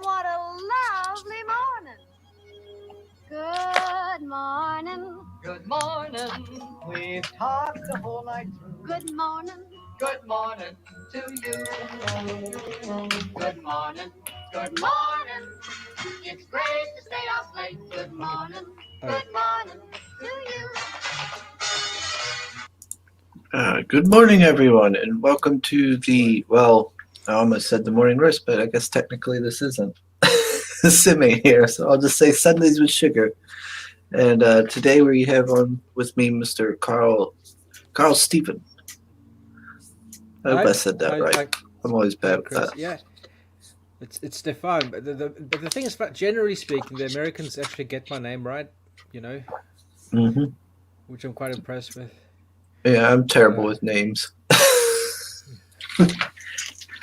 what a lovely morning. Good morning. Good morning. We've talked the whole night through. Good morning. Good morning to you. Good morning. Good morning. It's great to stay up late. Good morning. Good morning to you. Good morning, everyone, and welcome to well, I almost said the morning roast, but I guess technically this isn't. Simi here, so I'll just say Sundays with Shugah. And today we have on with me Mr. Karl Stephan. I hope I said that right. I'm always bad with that. Yeah, it's Stefan. But the thing is, generally speaking, the Americans actually get my name right. Mm-hmm. Which I'm quite impressed with. Yeah, I'm terrible with names.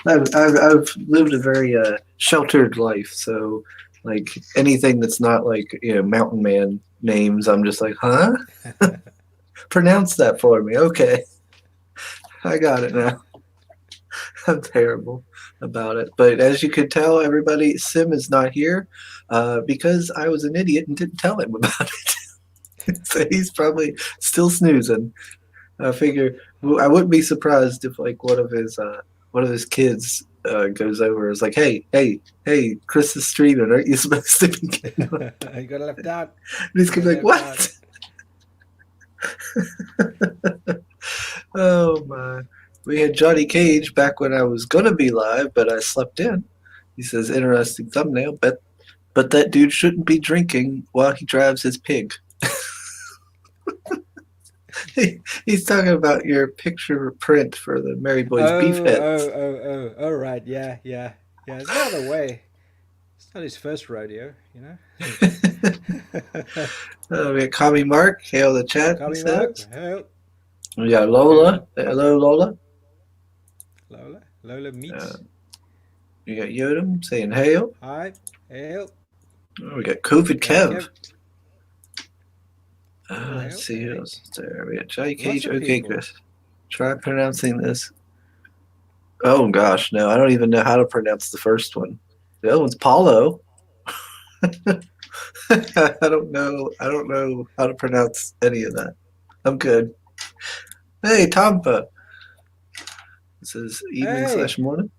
I've lived a very sheltered life, so like anything that's not like mountain man names, I'm just like, huh? Pronounce that for me. Okay, I got it now. I'm terrible about it, but as you could tell, everybody, Sim is not here because I was an idiot and didn't tell him about it. So he's probably still snoozing. I figure I wouldn't be surprised if like one of his kids goes over and is like, hey, Chris is streaming. Aren't you supposed to be getting on? You got left out. And he's gonna be like, what? Oh my. We had Johnny Cage back when I was gonna be live, but I slept in. He says, interesting thumbnail, but that dude shouldn't be drinking while he drives his pig. He's talking about your picture print for the Mary Boy's beef heads. Oh, right, yeah. It's not the way. It's not his first rodeo, We got Kami Mark, hail the chat. Kami Mark, hail. We got Lola. Hello, Lola. Lola meets. We got Yodam saying hail. Hi, hail. We got COVID Kev. Let's see who else is there. We got Johnny Cage. Okay, Chris. Try pronouncing this. Oh gosh, no, I don't even know how to pronounce the first one. The other one's Paulo. I don't know how to pronounce any of that. I'm good. Hey, Tampa. This is evening/morning.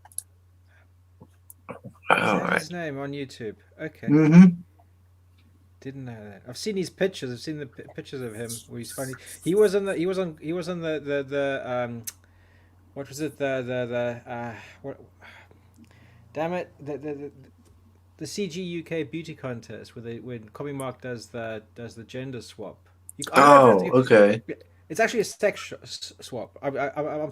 That's his name on YouTube. Okay. Mm-hmm. Didn't know that. I've seen his pictures. I've seen the pictures of him where he's funny. He was on the what was it what? Damn it, the CG UK beauty contest when Kami Mark does the gender swap. Okay. It's actually a sex swap. I'm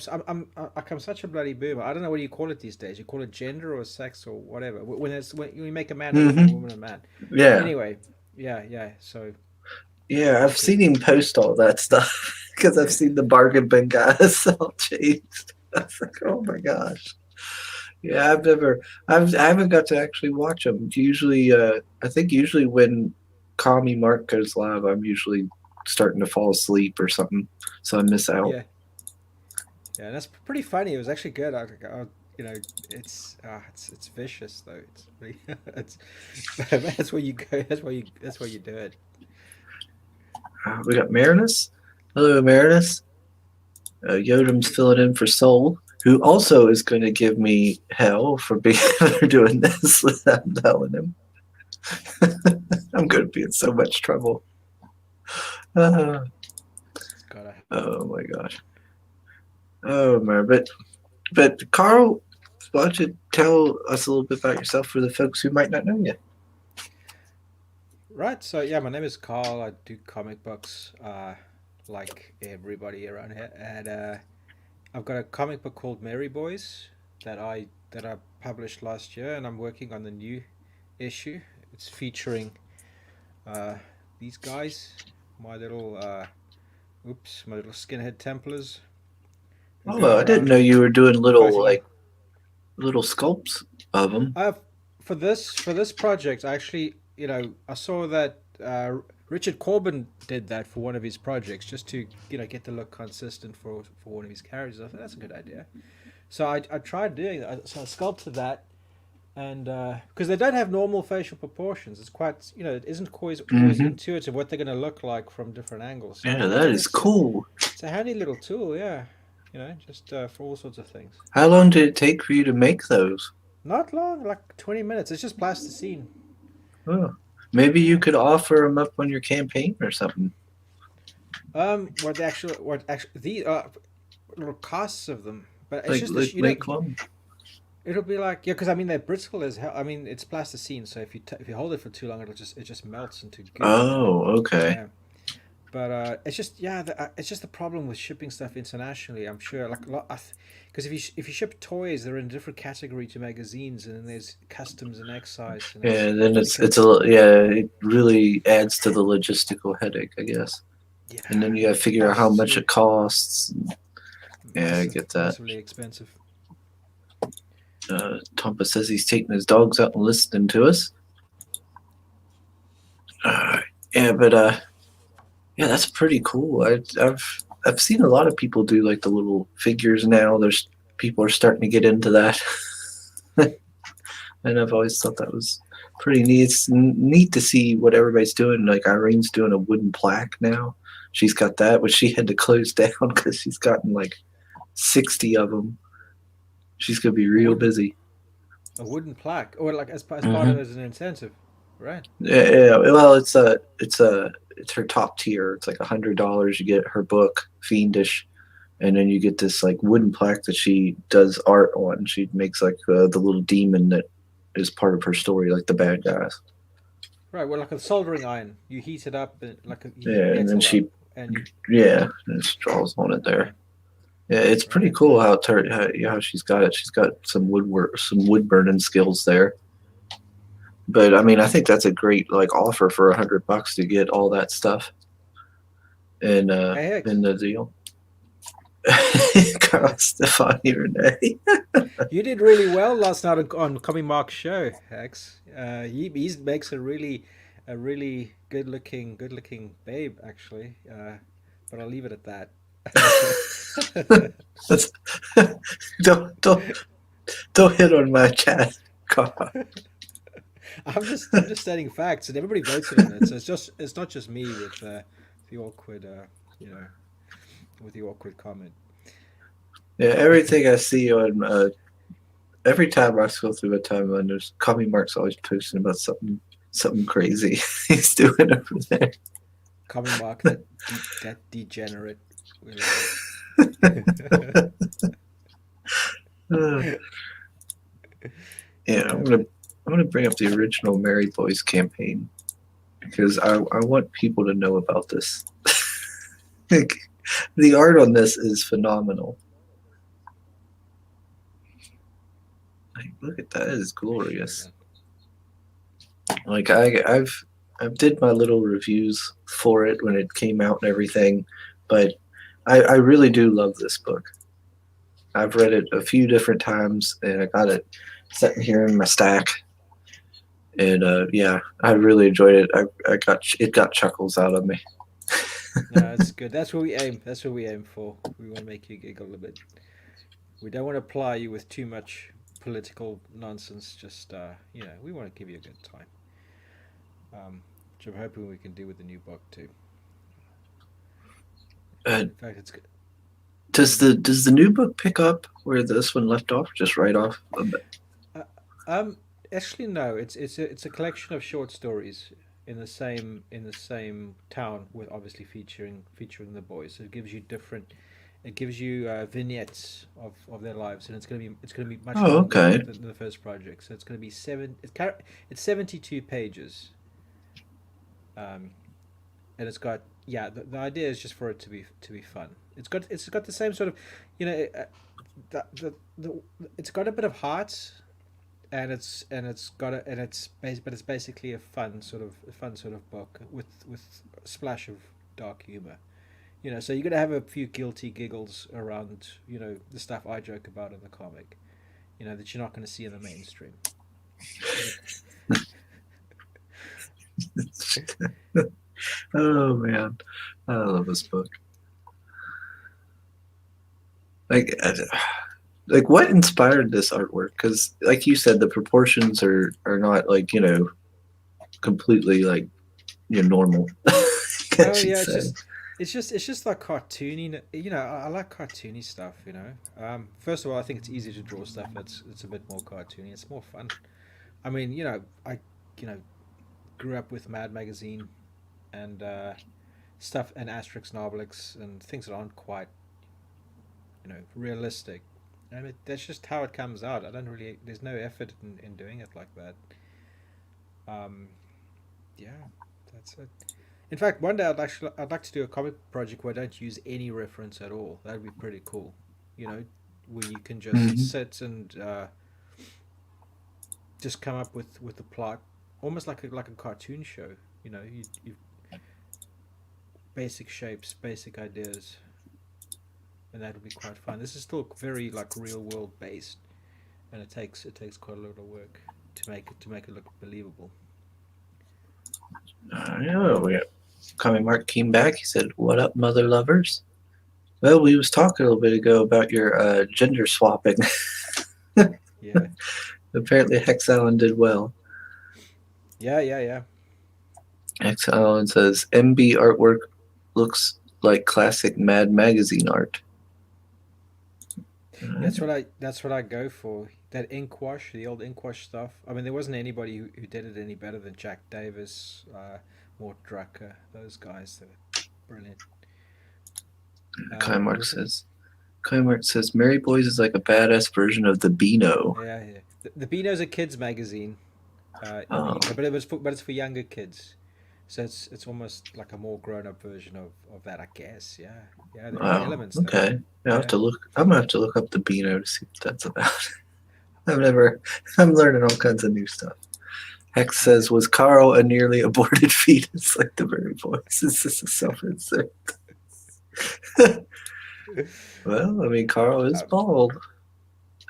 such a bloody boomer. I don't know what you call it these days. You call it gender or sex or whatever. When you make a man a woman, a woman a man. Yeah. Anyway, yeah. So. Yeah, I've seen him post all that stuff because I've seen the bargain bin guys all changed. I was like, oh my gosh. Yeah, I haven't got to actually watch them. Usually, I think when Kami Mark goes live, I'm usually starting to fall asleep or something, so I miss out. Yeah, that's pretty funny. It was actually good. It's vicious though. It's really, that's where you go. That's where you do it. We got Marinus. Hello, Marinus. Yodam's filling in for Soul, who also is going to give me hell for doing this without telling him. I'm going to be in so much trouble. Oh my gosh. Oh man, but Karl, why don't you tell us a little bit about yourself for the folks who might not know you? Right. So yeah, my name is Karl. I do comic books, like everybody around here, and I've got a comic book called Mary Boys that I published last year, and I'm working on the new issue. It's featuring these guys, my little skinhead Templars. Oh, I didn't know you were doing little sculpts of them. For this project, actually, I saw that Richard Corbin did that for one of his projects, just to get the look consistent for one of his characters. I thought that's a good idea. So I tried doing that. So I sculpted that, and because they don't have normal facial proportions, it's quite it isn't always Hmm. intuitive what they're going to look like from different angles. So I Yeah, thought, that yeah, is that's cool. it's a handy little tool, yeah. Just for all sorts of things. How long did it take for you to make those? Not long, like 20 minutes. It's just plasticine. Oh, maybe you Yeah. could offer them up on your campaign or something. What actually the little costs of them, but it's just Like make one. it'll be like yeah, because I mean they're brittle as hell. I mean it's plasticine, so if you hold it for too long, it just melts into goo. Oh, okay. Yeah, but it's just it's just the problem with shipping stuff internationally. I'm sure like because if you ship toys, they're in a different category to magazines, and then there's customs and excise, and Yeah, it's and then it can it really adds to the logistical headache, I guess. And then yeah, you got to figure out how much it massively costs. Yeah, I get that. massively expensive. Tompa says he's taking his dogs out and listening to us. Uh, yeah, but yeah, that's pretty cool. I've seen a lot of people do like the little figures now. There's people are starting to get into that, and I've always thought that was pretty neat. It's neat to see what everybody's doing. Like Irene's doing a wooden plaque now. She's got that, which she had to close down because she's gotten like 60 of them. She's gonna be A real wooden busy. a wooden plaque, or like as part of Hmm. as an incentive, right? Yeah, yeah. Well, it's her top tier. It's like $100. You get her book, Fiendish, and then you get this like wooden plaque that she does art on. She makes like the little demon that is part of her story, like the bad guys. Right. Well, like a soldering iron, you heat it up, and you heat Yeah, and then metal up, she, and you yeah, and it draws on it yeah, there. Yeah, it's pretty right. cool how she's got it. She's got some woodwork, some wood burning skills there. But I mean, I think that's a great like offer for $100 to get all that stuff Hey, in Hex, the deal. Karl Stephan Renee. you did really well last night on Comic Mark's show, Hex. He makes a really good looking babe actually. But I'll leave it at that. That's, don't don't don't hit on my chat. God. I'm just stating facts, and everybody voted on it. So it's not just me with the awkward you know with the awkward comment. Yeah, everything I see on every time I scroll through my timeline, there's Coffee Mark's always posting about something crazy he's doing over there. Comic Mark, that degenerate. We love it. Uh, yeah, Yeah, but I'm gonna bring up the original Mary Boys campaign because I want people to know about this. Like, the art on this is phenomenal. Like, look at that, it is appreciate glorious. that. Like I've did my little reviews for it when it came out and everything, but I really do love this book. I've read it a few different times, and I got it sitting here in my stack. And yeah, I really enjoyed it. It got chuckles out of me. No, it's good. That's what we aim. That's what we aim for. We want to make you giggle a bit. We don't want to ply you with too much political nonsense. Just we want to give you a good time. Which I'm hoping we can do with the new book too. Uh, In fact, it's good. does the new book pick up where this one left off, or just right off a bit? Uh, um, actually, no. It's a collection of short stories in the same town, with obviously featuring the boys. So it gives you different. It gives you vignettes of their lives, and it's gonna be much Oh, longer okay. than the first project. So it's gonna be it's 72 pages. Um, and it's got the idea is just for it to be fun. It's got the same sort of you know the it's got a bit of heart, and it's got a and it's but it's basically a fun sort of book with a splash of dark humor. So you're gonna have a few guilty giggles around the stuff I joke about in the comic. That you're not gonna see in the mainstream. Oh man, I love this book. Like like what inspired this artwork? Because, like you said, the proportions are not like completely like normal. I Well, guess you'd yeah, say. it's just like cartoony. You know, I like cartoony stuff. You know, first of all, I think it's easy to draw stuff that's a bit more cartoony. It's more fun. I mean, I you know grew up with Mad Magazine and stuff and Asterix and Obelix and things that aren't quite realistic. I mean, that's just how it comes out. I don't really. There's no effort in doing it like that. Um, yeah, that's it. In fact, one day I'd like to do a comic project where I don't use any reference at all. That'd be pretty cool. You know, where you can just Hmm. sit and just come up with a plot, almost like a cartoon show. You basic shapes, basic ideas, and that would be quite fun. This is still very like real world based, and it takes quite a lot of work to make it look believable. Yeah, Comic Mark came back. He said, "What up, mother lovers?" Well, we was talking a little bit ago about your gender swapping. Yeah, Apparently, Hex Allen did well. yeah, yeah, yeah. Hex Allen says MB artwork looks like classic Mad Magazine art. That's what I go for. That ink wash, the old ink wash stuff. I mean, there wasn't anybody who did it any better than Jack Davis, Mort Drucker, those guys. They're brilliant. Kai What Mark was it? says. Kai Mark says Mary Boys is like a badass version of the Beano. Yeah, yeah. The Beano's a kids magazine in the Oh, UK, but it's for younger kids. So it's almost like a more grown up version of that, I guess. Yeah, yeah. There are wow. elements though. Okay. Yeah, I have Yeah. to look. I'm gonna have to look up the Beano to see what that's about. I've never. I'm learning all kinds of new stuff. Hex says, "Was Carl a nearly aborted fetus like the Mary Boys? Is this a self-insert?" Well, I mean, Carl is Um, bald.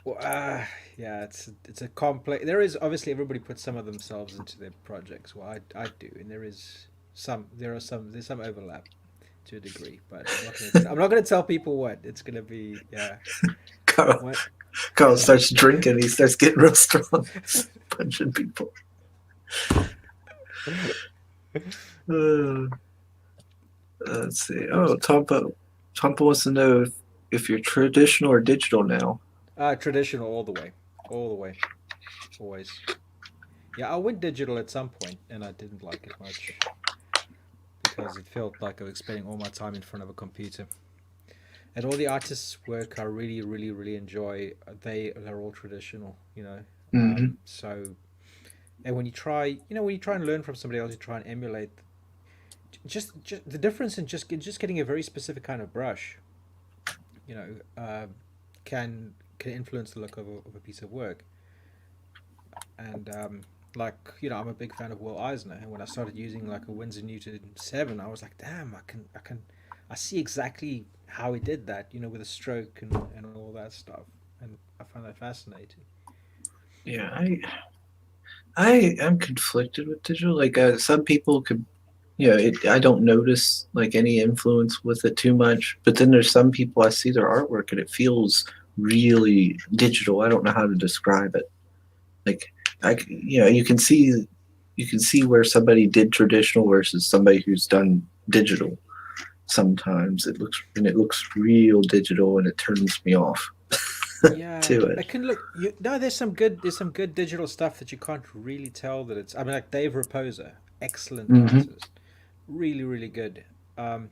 Well, yeah, it's a complex. There is obviously everybody puts some of themselves into their projects. Well, I do, and there's some overlap to a degree, but I'm not gonna tell people what it's gonna be. Yeah, Carl, what? Carl Yeah. starts drinking. He starts getting real strong, punching people. Uh, let's see. Oh, Tompa wants to know if you're traditional or digital now. Traditional all the way, always. Yeah, I went digital at some point, and I didn't like it much because it felt like I was spending all my time in front of a computer. And all the artists' work I really, really, really enjoy. They're all traditional, you know. Hmm. So and when you try and learn from somebody else, you try and emulate. Just the difference in just getting a very specific kind of brush, you know, can influence the look of a piece of work. And I'm a big fan of Will Eisner, and when I started using like a Winsor Newton 7, I was like, damn, I see exactly how he did that, with a stroke and all that stuff, and I find that fascinating. Yeah, I am conflicted with digital. Like some people could, I don't notice like any influence with it too much. But then there's some people I see their artwork and it feels really digital. I don't know how to describe it. Like you can see where somebody did traditional versus somebody who's done digital. Sometimes it looks real digital and it turns me off Yeah, to it. it can look. No, there's some good digital stuff that you can't really tell that it's. I mean, like Dave Raposa, excellent Hmm. artist, really really good. Um,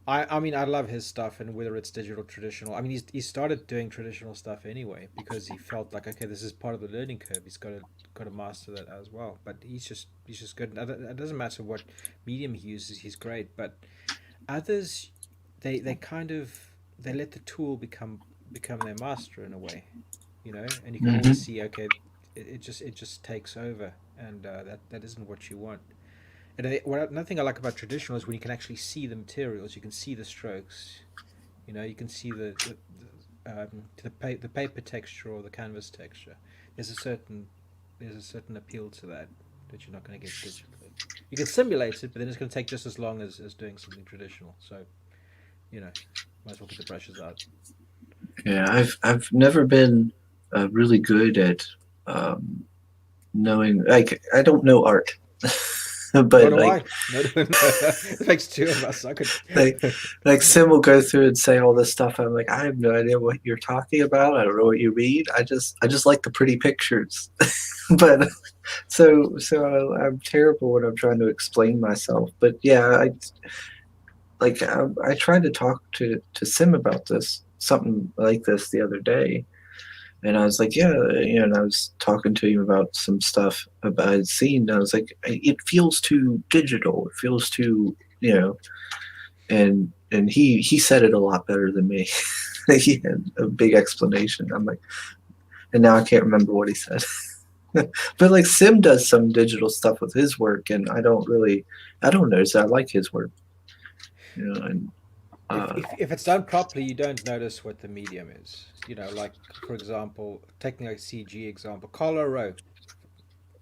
I mean, I love his stuff, and whether it's digital, traditional. I mean, he started doing traditional stuff anyway because he felt like, okay, this is part of the learning curve. Got to master that as well. But he's just good. It doesn't matter what medium he uses. He's great. But others, they kind of they let the tool become their master in a way, and you can Hmm. always see, okay, it just takes over, and that isn't what you want. And another thing I like about traditional is when you can actually see the materials, you can see the strokes, you can see the paper texture or the canvas texture. There's a certain there's a certain appeal to that you're not going to get digitally. You can simulate it, but then it's going to take just as long as doing something traditional. So, you know, might as well get the brushes out. Yeah, I've never been really good at um, knowing. Like, I don't know art, Nor but do I. No, no, no. It makes two of us. I could. like like Sim will go through and say all this stuff. I'm like, I have no idea what you're talking about. I don't know what you mean. I just like the pretty pictures. But I'm terrible when I'm trying to explain myself. But yeah, I tried to talk to Sim about this something like this the other day, and I was like, yeah, and I was talking to him about some stuff about I'd seen. And I was like, it feels too digital. It feels too, and he said it a lot better than me. He had a big explanation. I'm like, and now I can't remember what he said. But like Sim does some digital stuff with his work, and I don't notice that. I like his work, and If it's done properly, you don't notice what the medium is. Like for example, taking a CG example, Carlo Rowe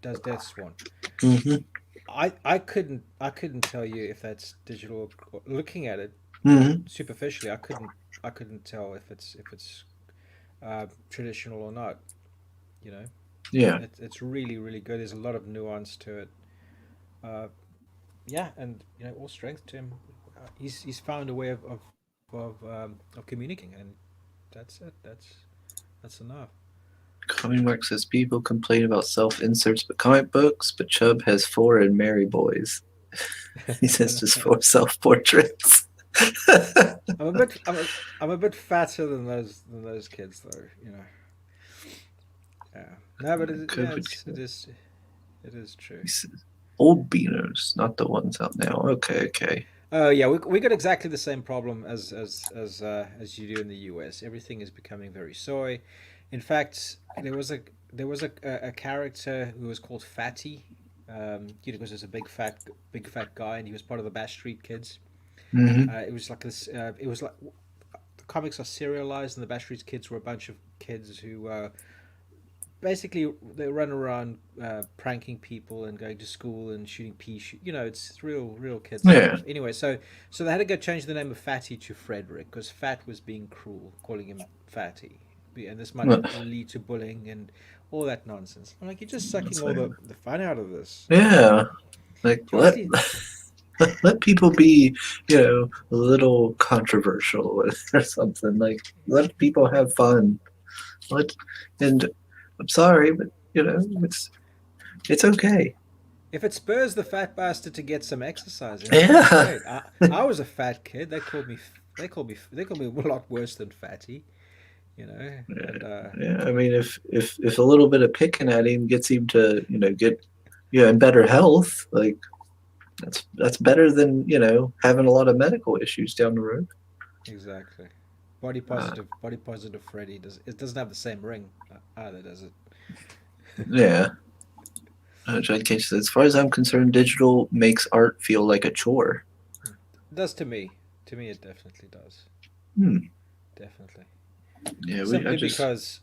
does Death Swan. hmm I couldn't tell you if that's digital. Looking at it hmm superficially, I couldn't tell if it's traditional or not. You know, yeah, it's really really good. There's a lot of nuance to it. Uh, yeah, and all strength to him. He's found a way of communicating, and that's it. That's enough. Comic Mark says people complain about self inserts, but comic books. But Chubb has four and Mary Boys. He says just four self portraits. I'm a bit fatter than those kids though. Yeah. No, but yeah, Could be it is true. he says, old beaners, not the ones out now. Okay, okay. Oh yeah, we got exactly the same problem as you do in the US. Everything is becoming very soy. In fact, there was a character who was called Fatty. Because there's a big fat guy, and he was part of the Bash Street Kids. hmm It was like this. It was like the comics are serialized, and the Bash Street Kids were a bunch of kids who basically they run around pranking people and going to school and shooting it's real kid Yeah. stuff. Anyway, so they had to go change the name of Fatty to Frederick because Fat was being cruel, calling him Fatty, and this might Well, lead to bullying and all that nonsense. I'm like, you're just sucking that's all like, the fun out of this. yeah. Like You honestly, let people be, a little controversial or something. Like let people have fun. Let and I'm sorry, but it's okay. if it spurs the fat bastard to get some exercise in, then that's Yeah. great. I was a fat kid. They called me a lot worse than fatty. And Yeah, I mean, if a little bit of picking at him gets him to, get, in better health, like that's better than having a lot of medical issues down the road. exactly. Body Uh, positive, body positive Freddy doesn't have the same ring either, does it? yeah, John Cage says, as far as I'm concerned, digital makes art feel like a chore. It does to me. To me, it definitely does. Hmm. Definitely. Yeah, I Simply just because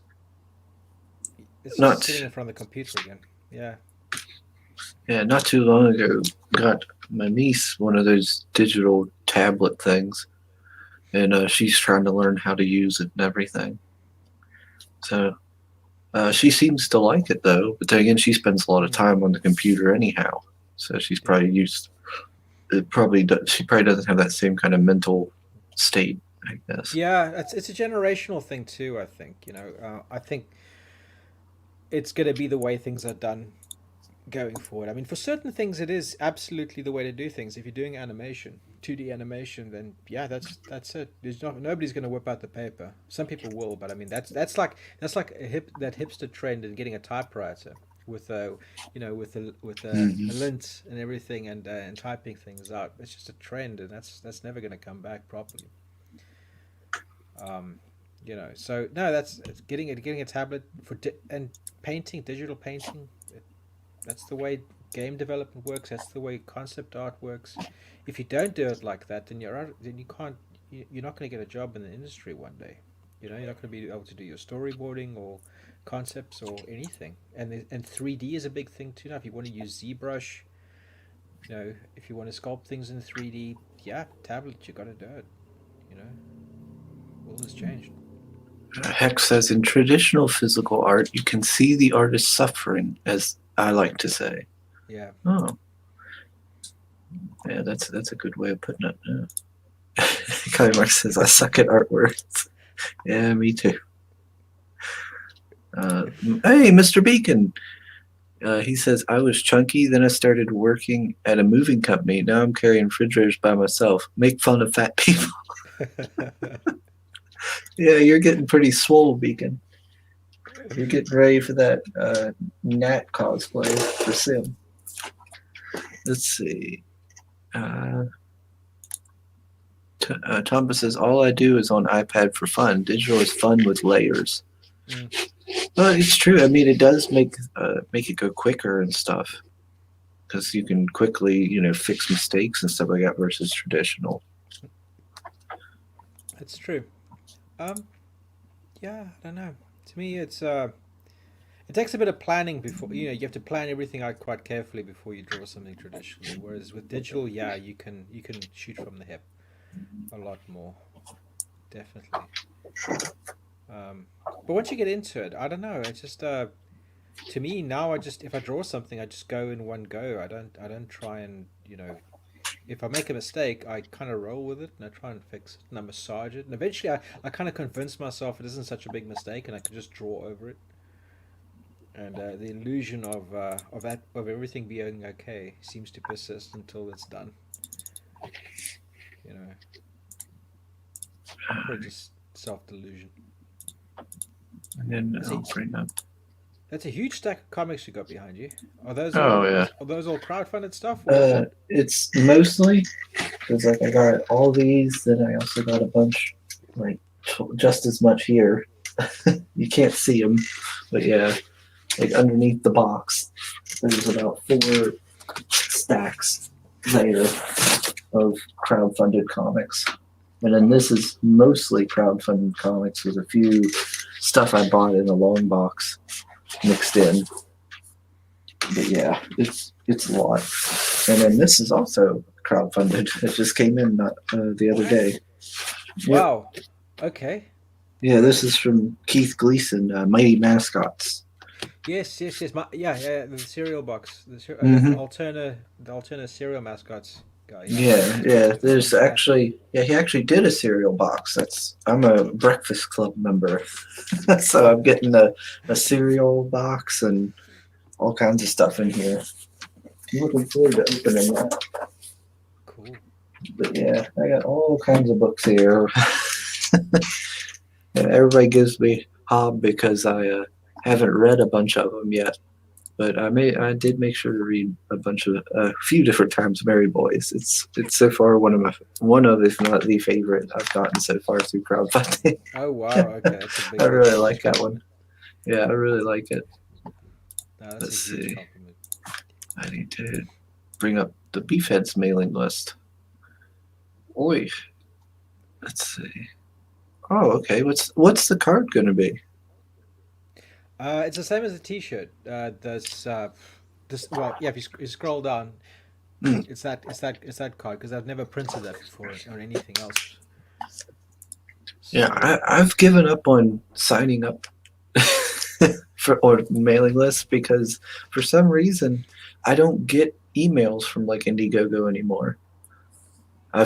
it's just not sitting in front of the computer again. Yeah. yeah, not too long ago got my niece one of those digital tablet things, and she's trying to learn how to use it and everything. So she seems to like it though, but then again, she spends a lot of Mm, time on the computer anyhow. So she's yeah. probably used. It probably she probably doesn't have that same kind of mental state, I guess. Yeah, it's a generational thing too. I think I think it's going to be the way things are done going forward. I mean, for certain things, it is absolutely the way to do things. If you're doing animation, 2D animation, then yeah, that's it. Nobody's going to whip out the paper. Some people will, but I mean, that's like that hipster trend in getting a typewriter with a hmm lint and everything and typing things out. It's just a trend, and that's never going to come back properly. Um, so no, it's getting a tablet and painting, digital painting. That's the way game development works. That's the way concept art works. If you don't do it like that, then then you can't. You're not going to get a job in the industry one day. You're not going to be able to do your storyboarding or concepts or anything. And 3D is a big thing too. Now, if you want to use ZBrush, if you want to sculpt things in 3D, yeah, tablet, you got to do it. You know, world has changed. Hex says in traditional physical art, you can see the artist suffering, as I like to say. Yeah. Oh, yeah, that's a good way of putting it. Yeah. Kai Mark says I suck at artwork. Yeah, me too. Hey, Mr. Beacon. He says I was chunky, then I started working at a moving company. Now I'm carrying refrigerators by myself. Make fun of fat people. Yeah, you're getting pretty swole, Beacon. You're getting ready for that Nat cosplay for Sim. Let's see. Tomba says all I do is on iPad for fun. Digital is fun with layers. Mm. Well, it's true. I mean, it does make it go quicker and stuff because you can quickly, fix mistakes and stuff like that versus traditional. That's true. Um, yeah, I don't know. To me, it takes a bit of planning before you have to plan everything out quite carefully before you draw something traditionally. Whereas with digital, yeah, you can shoot from the hip a lot more, definitely. Um, but once you get into it, I don't know. It's just to me now. I just if I draw something, I just go in one go. I don't try and if I make a mistake, I kind of roll with it and I try and fix it and I massage it. And eventually, I kind of convince myself it isn't such a big mistake and I can just draw over it. And the illusion of everything being okay seems to persist until it's done. You know, probably just self delusion. And then That's I'll a bring up. that's a huge stack of comics you got behind you. Are those Oh all yeah. are those all crowdfunded stuff or? It's mostly because like I got all these, then I also got a bunch, like just as much here. You can't see them, but yeah, like underneath the box, there's about 4 stacks there of crowdfunded comics. And then this is mostly crowdfunded comics with a few stuff I bought in a long box mixed in. But yeah, it's a lot. And then this is also crowdfunded. It just came in the other day. Yep. Wow. Okay. Yeah, this is from Keith Gleason, Mighty Mascots. Yes, yes, yes. Yeah. The cereal box. Hmm. The Alterna cereal mascots guy. Yeah. Yeah. There's Yeah. actually, yeah, he actually did a cereal box. I'm a Breakfast Club member, so I'm getting a cereal box and all kinds of stuff in here. I'm looking forward to opening that. Cool. But yeah, I got all kinds of books here. Yeah, everybody gives me hob because I haven't read a bunch of them yet. But I did make sure to read a few different times. Mary Boys. It's so far one of if not the favorite I've gotten so far through crowdfunding. Oh wow. Okay, that's a I big really like compliment. that one. Yeah, I really like it. No, that's a Let's huge see. compliment. I need to bring up the Beefheads mailing list. Oi. Let's see. Oh, okay. What's the card gonna be? It's the same as the T-shirt. This well, yeah. If you scroll down, Hmm. it's that card because I've never printed that before or anything else. Yeah, So I've given up on signing up for or mailing lists because for some reason I don't get emails from like Indiegogo anymore. right.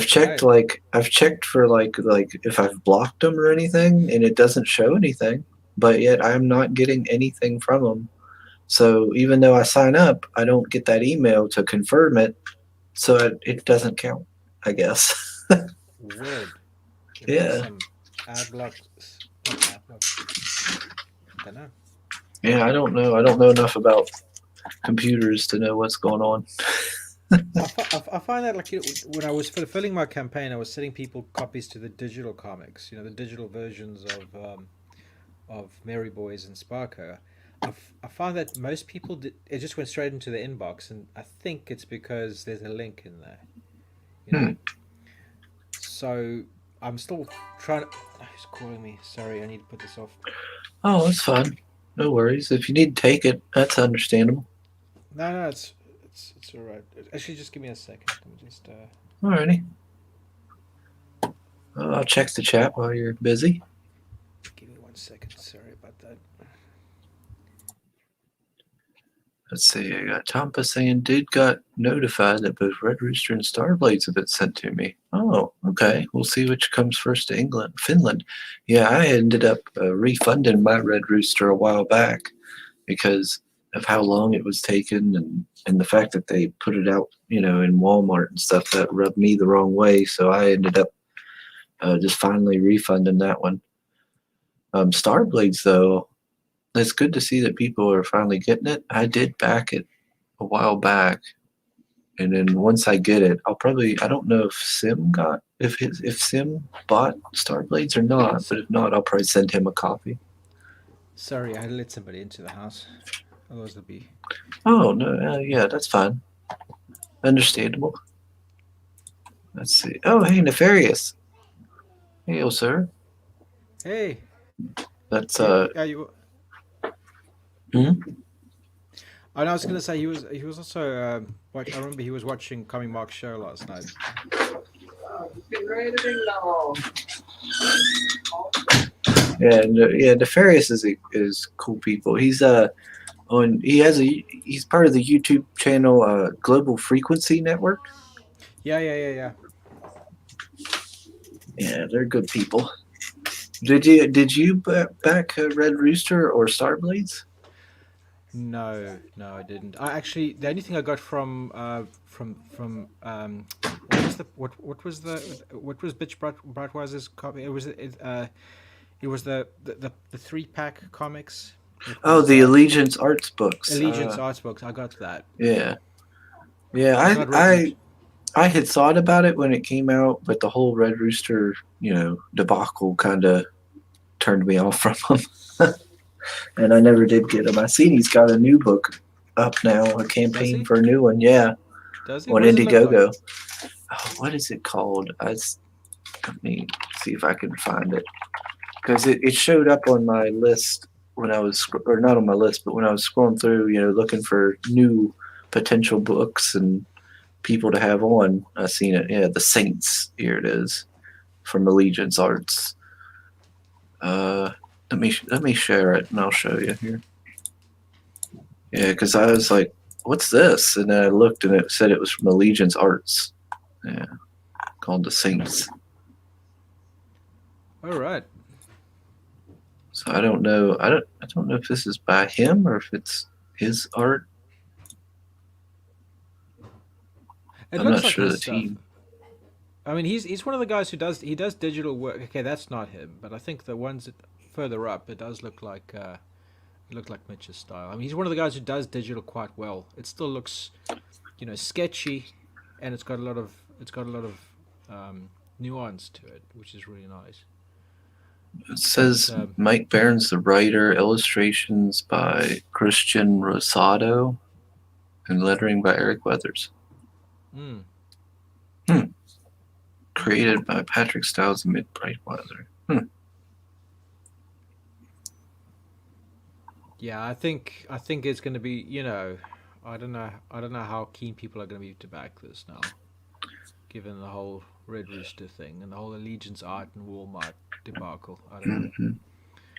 I've checked for like if I've blocked them or anything, and it doesn't show anything. But yet I'm not getting anything from them. So even though I sign up, I don't get that email to confirm it. So it doesn't count, I guess. Weird. There might be Yeah, some ad block, not ad block. Don't know. yeah. I don't know. I don't know enough about computers to know what's going on. I find that like when I was fulfilling my campaign, I was sending people copies to the digital comics. The digital versions of Mary Boys and Sparko. I find that most people it just went straight into the inbox, and I think it's because there's a link in there. You know, Hmm. so I'm still trying. Oh, he's calling me. Sorry, I need to put this off. Oh, that's fine. No worries. If you need to take it, that's understandable. No, no, it's all right. Actually, just give me a second. Let me just Alrighty. I'll check the chat while you're busy. give me 1 second. Sorry about that. Let's see. I got Tampa saying, "Dude got notified that both Red Rooster and Starblades have been sent to me." Oh, okay. We'll see which comes first to England, Finland. Yeah, I ended up refunding my Red Rooster a while back because of how long it was taking and the fact that they put it out, in Walmart and stuff that rubbed me the wrong way. So I ended up just finally refunding that one. Starblades, though, it's good to see that people are finally getting it. I did back it a while back, and then once I get it, I don't know if Sim bought Starblades or not, but if not, I'll probably send him a copy. Sorry, I let somebody into the house. Otherwise, they'll be. Oh no, yeah, that's fine, understandable. Let's see. Oh, hey, Nefarious. Hey, sir. Hey. That's You. hmm? I was gonna say he was also. I remember he was watching Coming Mark's show last night. Getting ready to ding dong. Yeah, Nefarious is cool people. He's he's part of the YouTube channel Global Frequency Network. Yeah. Yeah, they're good people. Did you back Red Rooster or Starblades? No, I didn't. I actually the only thing I got from what was Bitch Brightwise's copy? It was the 3-pack comics. Oh, the Allegiance Arts books. Allegiance Arts books. I got that. Yeah, I've not read much. I had thought about it when it came out, but the whole Red Rooster, debacle kind of turned me off from him. And I never did get him. I seen he's got a new book up now, a campaign for a new one. Yeah, does he? On Indiegogo. Like? Oh, what is it called? Let me see if I can find it, because it showed up on my list when I was, or not on my list, but when I was scrolling through, looking for new potential books and people to have on. I seen it. Yeah, The Saints. Here it is, from Allegiance Arts. Let me share it and I'll show you here. Yeah, because I was like, "What's this?" And then I looked and it said it was from Allegiance Arts. Yeah, called The Saints. All right. So I don't know. I don't know if this is by him or if it's his art. I'm not sure the team. I mean, he's one of the guys who does digital work. Okay, that's not him, but I think the ones further up, it does look like Mitch's style. I mean, he's one of the guys who does digital quite well. It still looks, sketchy, and it's got a lot of nuance to it, which is really nice. It says Mike Barron's the writer, illustrations by Christian Rosado, and lettering by Eric Weathers. Created by Patrick Stiles and Mick Brightweiser. Yeah, I think it's going to be, I don't know how keen people are going to be to back this now, given the whole Red Rooster thing and the whole Allegiance Art and Walmart debacle. I don't know.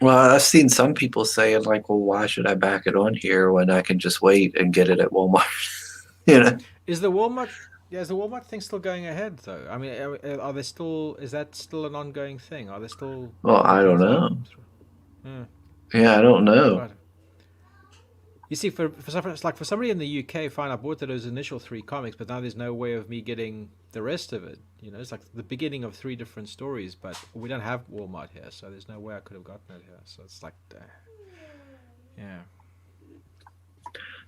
Well, I've seen some people saying like, "Well, why should I back it on here when I can just wait and get it at Walmart?" Is the Walmart thing still going ahead though? I mean, are they still? Is that still an ongoing thing? Are they still? Well, I don't know. Yeah, I don't know. Right. You see, for somebody in the UK, fine, I bought those initial 3 comics, but now there's no way of me getting the rest of it. It's like the beginning of 3 different stories, but we don't have Walmart here, so there's no way I could have gotten it here. So it's like, yeah.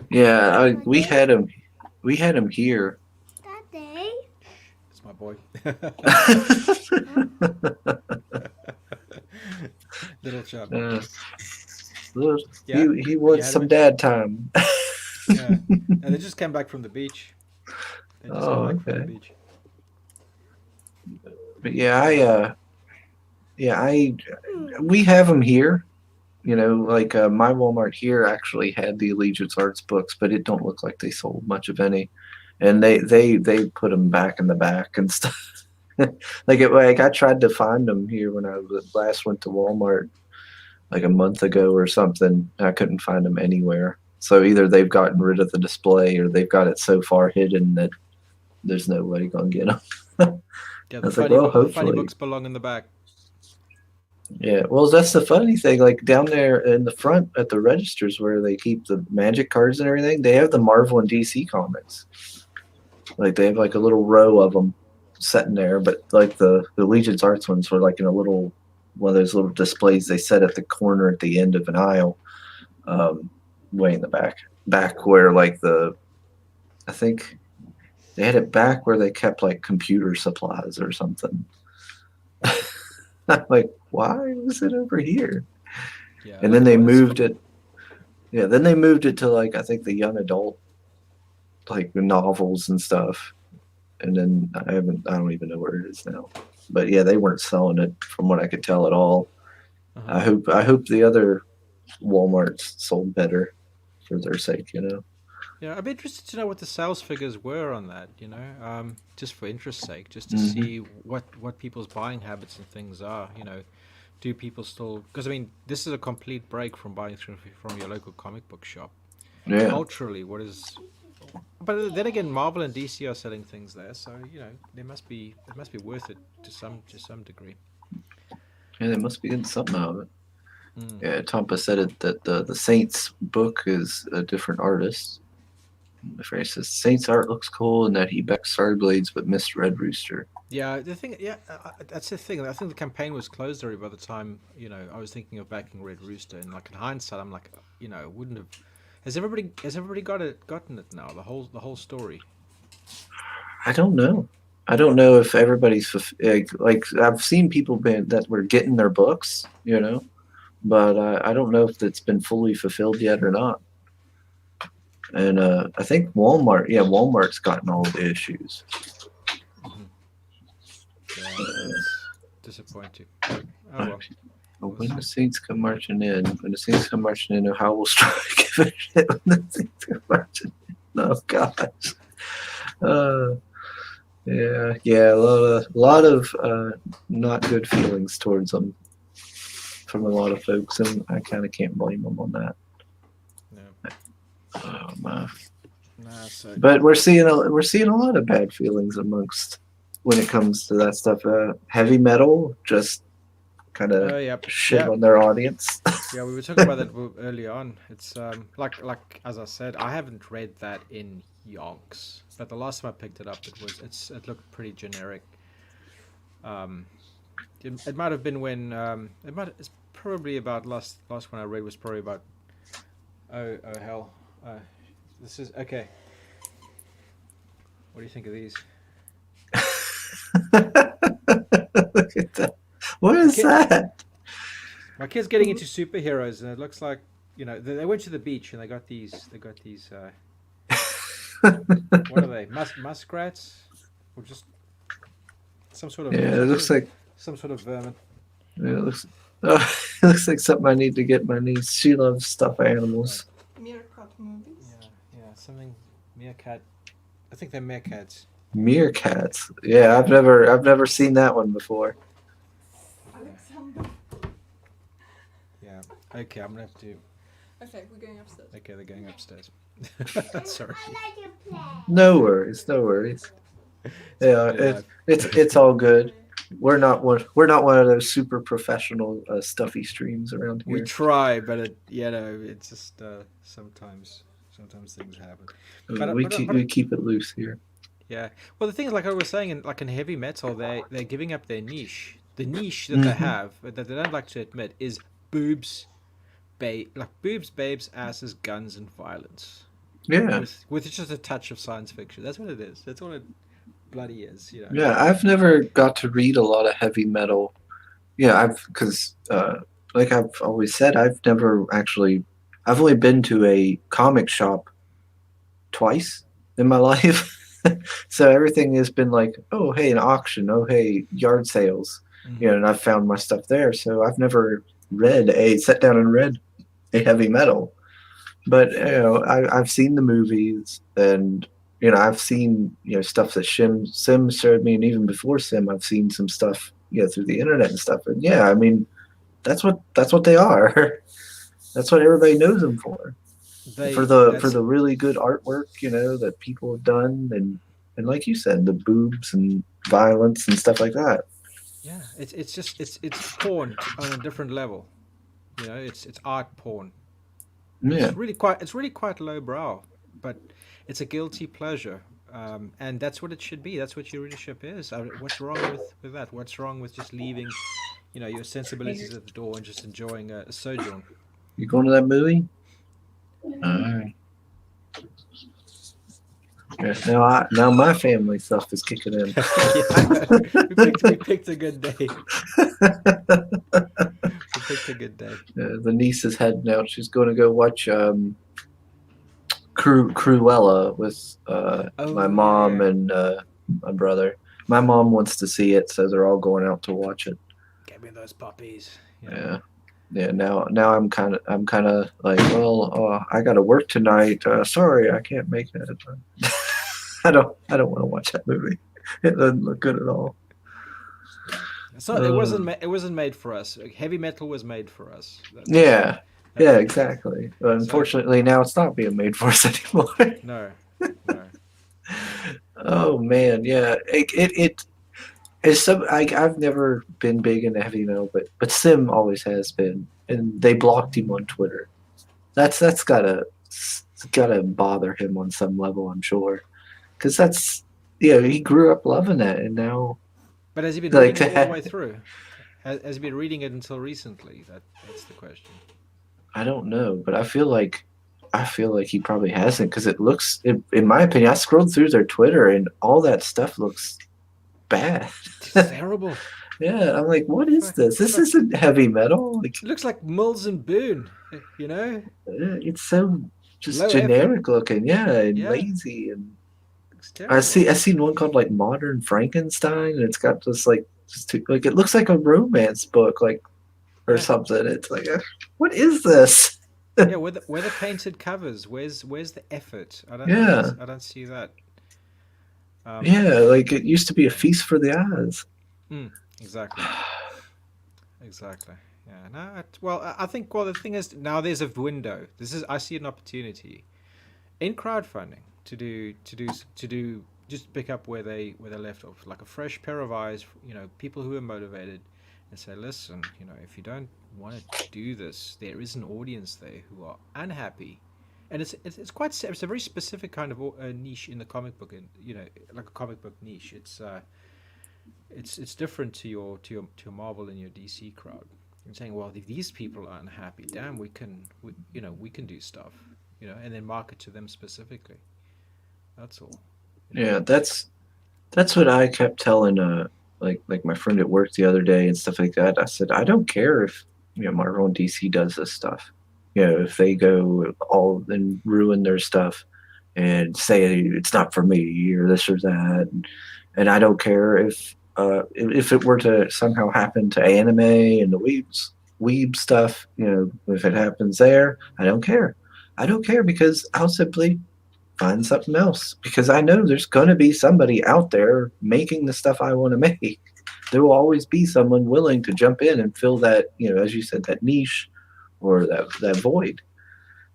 Yeah, we had him here. Daddy. It's my boy. Little chub. He wants some dad time. Yeah, and they just came back from the beach. From the beach. But we have them here. Like my Walmart here actually had the Allegiance Arts books, but it don't look like they sold much of any, and they put them back in the back and stuff. like I tried to find them here when I last went to Walmart. like a month ago or something. I couldn't find them anywhere. So either they've gotten rid of the display or they've got it so far hidden that there's no way gonna get them. Yeah, I was like, well, the funny hopefully. books belong in the back. Yeah, well, that's the funny thing. Like down there in the front at the registers where they keep the Magic cards and everything, they have the Marvel and DC comics. Like they have like a little row of them sitting there, but like the Legion's Arts ones were like in a little one of those little displays they set at the corner at the end of an aisle, way in the back where like I think they had it back where they kept like computer supplies or something. I'm like, why was it over here? Yeah, And like then they it's- moved it. Yeah, then they moved it to like I think the young adult, like the novels and stuff. And then I don't even know where it is now. But yeah, they weren't selling it from what I could tell at all. uh-huh. I hope the other Walmarts sold better for their sake, you know. Yeah, I'd be interested to know what the sales figures were on that. Just for interest's sake, just to Mhm. see what people's buying habits and things are. Do people still? Because I mean, this is a complete break from buying from your local comic book shop. Yeah. Culturally, what is? But then again, Marvel and DC are selling things there, so it must be worth it to some degree. Yeah, they must be getting something out of it. Mm. Yeah, Tompa said it that the Saints book is a different artist. The phrase says Saints art looks cool and that he backed Star Blades but missed Red Rooster. Yeah, that's the thing. I think the campaign was closed already by the time I was thinking of backing Red Rooster, and like in hindsight, I'm like, wouldn't have. Has everybody gotten it now? The whole story. I don't know. I don't know if everybody's like I've seen people that were getting their books, you know, but I don't know if it's been fully fulfilled yet or not. And I think Walmart's gotten all the issues. Hmm. Yeah, that's disappointing. Oh well. But when the Saints come marching in, how will strike when the Saints come marching in? Oh gosh. Uh, yeah, a lot of not good feelings towards them from a lot of folks, and I kind of can't blame them on that. No. Oh my! Nah, so But we're seeing a lot of bad feelings amongst when it comes to that stuff. Heavy metal just kind of yep, shit yeah, on their audience. yeah. We were talking about that early on. It's like as I said, I haven't read that in yonks, but the last time I picked it up, it looked pretty generic. Um, it might have been when it's probably about last one I read was probably about oh hell. This is okay. What do you think of these? Look at that. What is that? My kid's getting into superheroes, and it looks like they went to the beach and they got these. What are they? Muskrats, or just some sort of Yeah, it looks like some sort of vermin. it looks. It looks like something I need to get my niece. She loves stuffed animals. Meerkat movies. Yeah, something meerkat. I think they're meerkats. Meerkats. Yeah, I've never seen that one before. Alexander. Yeah. Okay, I'm gonna have to. Okay, we're going upstairs. Okay, they're going upstairs. Sorry. No worries, no worries. Yeah, it's all good. We're not one of those super professional stuffy streams around We here. try, but it's just sometimes things happen. We keep it loose here. Yeah. Well, the thing is, like I was saying, in heavy metal, they're giving up their niche. The niche that they have that they don't like to admit is boobs, boobs, babes, asses, guns, and violence. Yeah. With just a touch of science fiction. That's what it is. That's what it bloody is. Yeah, I've never got to read a lot of heavy metal. Yeah, because like I've always said, I've only been to a comic shop twice in my life. So everything has been like, oh, hey, an auction. Oh, hey, yard sales. Mhm. And I've found my stuff there. So I've never sat down and read a heavy metal. But, I've seen the movies and, I've seen, stuff that Sim showed me. And even before Sim, I've seen some stuff, through the internet and stuff. And yeah, I mean, that's what they are. That's what everybody knows them for. They For that's the really good artwork, that people have done, and like you said, the boobs and violence and stuff like that. yeah. It's just it's porn on a different level. You know, it's art porn. Yeah, It's really quite lowbrow, but it's a guilty pleasure. And that's what it should be. That's what your readership is. What's wrong with that? What's wrong with just leaving, your sensibilities at the door and just enjoying a sojourn? you going to that movie? Alright. Yeah, now my family stuff is kicking in. Yeah, I know. We picked a good day. We picked a good day. The niece is heading out. She's going to go watch Cruella with my Oh mom yeah, and my brother. My mom wants to see it, so they're all going out to watch it. get me those puppies. Yeah, yeah. Now I'm kind of like, well, I got to work tonight. Sorry, I can't make it. I don't want to watch that movie. It doesn't look good at all. So Uh, it wasn't made for us. Like, heavy metal was made for us. yeah, That's yeah, the thing. exactly. But So unfortunately, now it's not being made for us anymore. no, no. Oh man, yeah. It's some. I've never been big into heavy metal, but Sim always has been, and they blocked him on Twitter. That's gotta bother him on some level, I'm sure, because he grew up loving that, and now But has he been like reading it to all the have, way through? Has he been reading it until recently? That's the question. I don't know, but I feel like he probably hasn't because in my opinion, I scrolled through their Twitter and all that stuff looks bad. It's terrible. Yeah, I'm like, what is Like, this? it's This like isn't heavy metal. Like, it looks like Mills and Boone. You know, it's so just low effort. generic looking, yeah, and Yeah, lazy. And it's I terrible. see I seen one called like Modern Frankenstein, and it's got this like like it looks like a romance book, like or Yeah, something. It's like, what is this? yeah. Where the painted covers? Where's the effort? Yeah, I don't see that. Um, yeah, like it used to be a feast for the eyes. mm, exactly. Exactly. Yeah. No. Well, I think. Well, the thing is, now there's a window. I see an opportunity in crowdfunding to do just pick up where they left off, like a fresh pair of eyes. People who are motivated, and say, listen, if you don't want to do this, there is an audience there who are unhappy, and it's a very specific kind of niche in the comic book, and like a comic book niche. It's different to your Marvel and your DC crowd. You're saying, well, if these people are unhappy, damn, we can do stuff, and then market to them specifically. That's all. You know. Yeah, that's what I kept telling like my friend at work the other day and stuff like that. I said I don't care if Marvel and DC does this stuff. If they go all and ruin their stuff and say it's not for me or this or that, and I don't care if it were to somehow happen to anime and the weeb stuff. If it happens there, I don't care. I don't care because I'll simply find something else because I know there's going to be somebody out there making the stuff I want to make. There will always be someone willing to jump in and fill that, as you said, that niche or that void.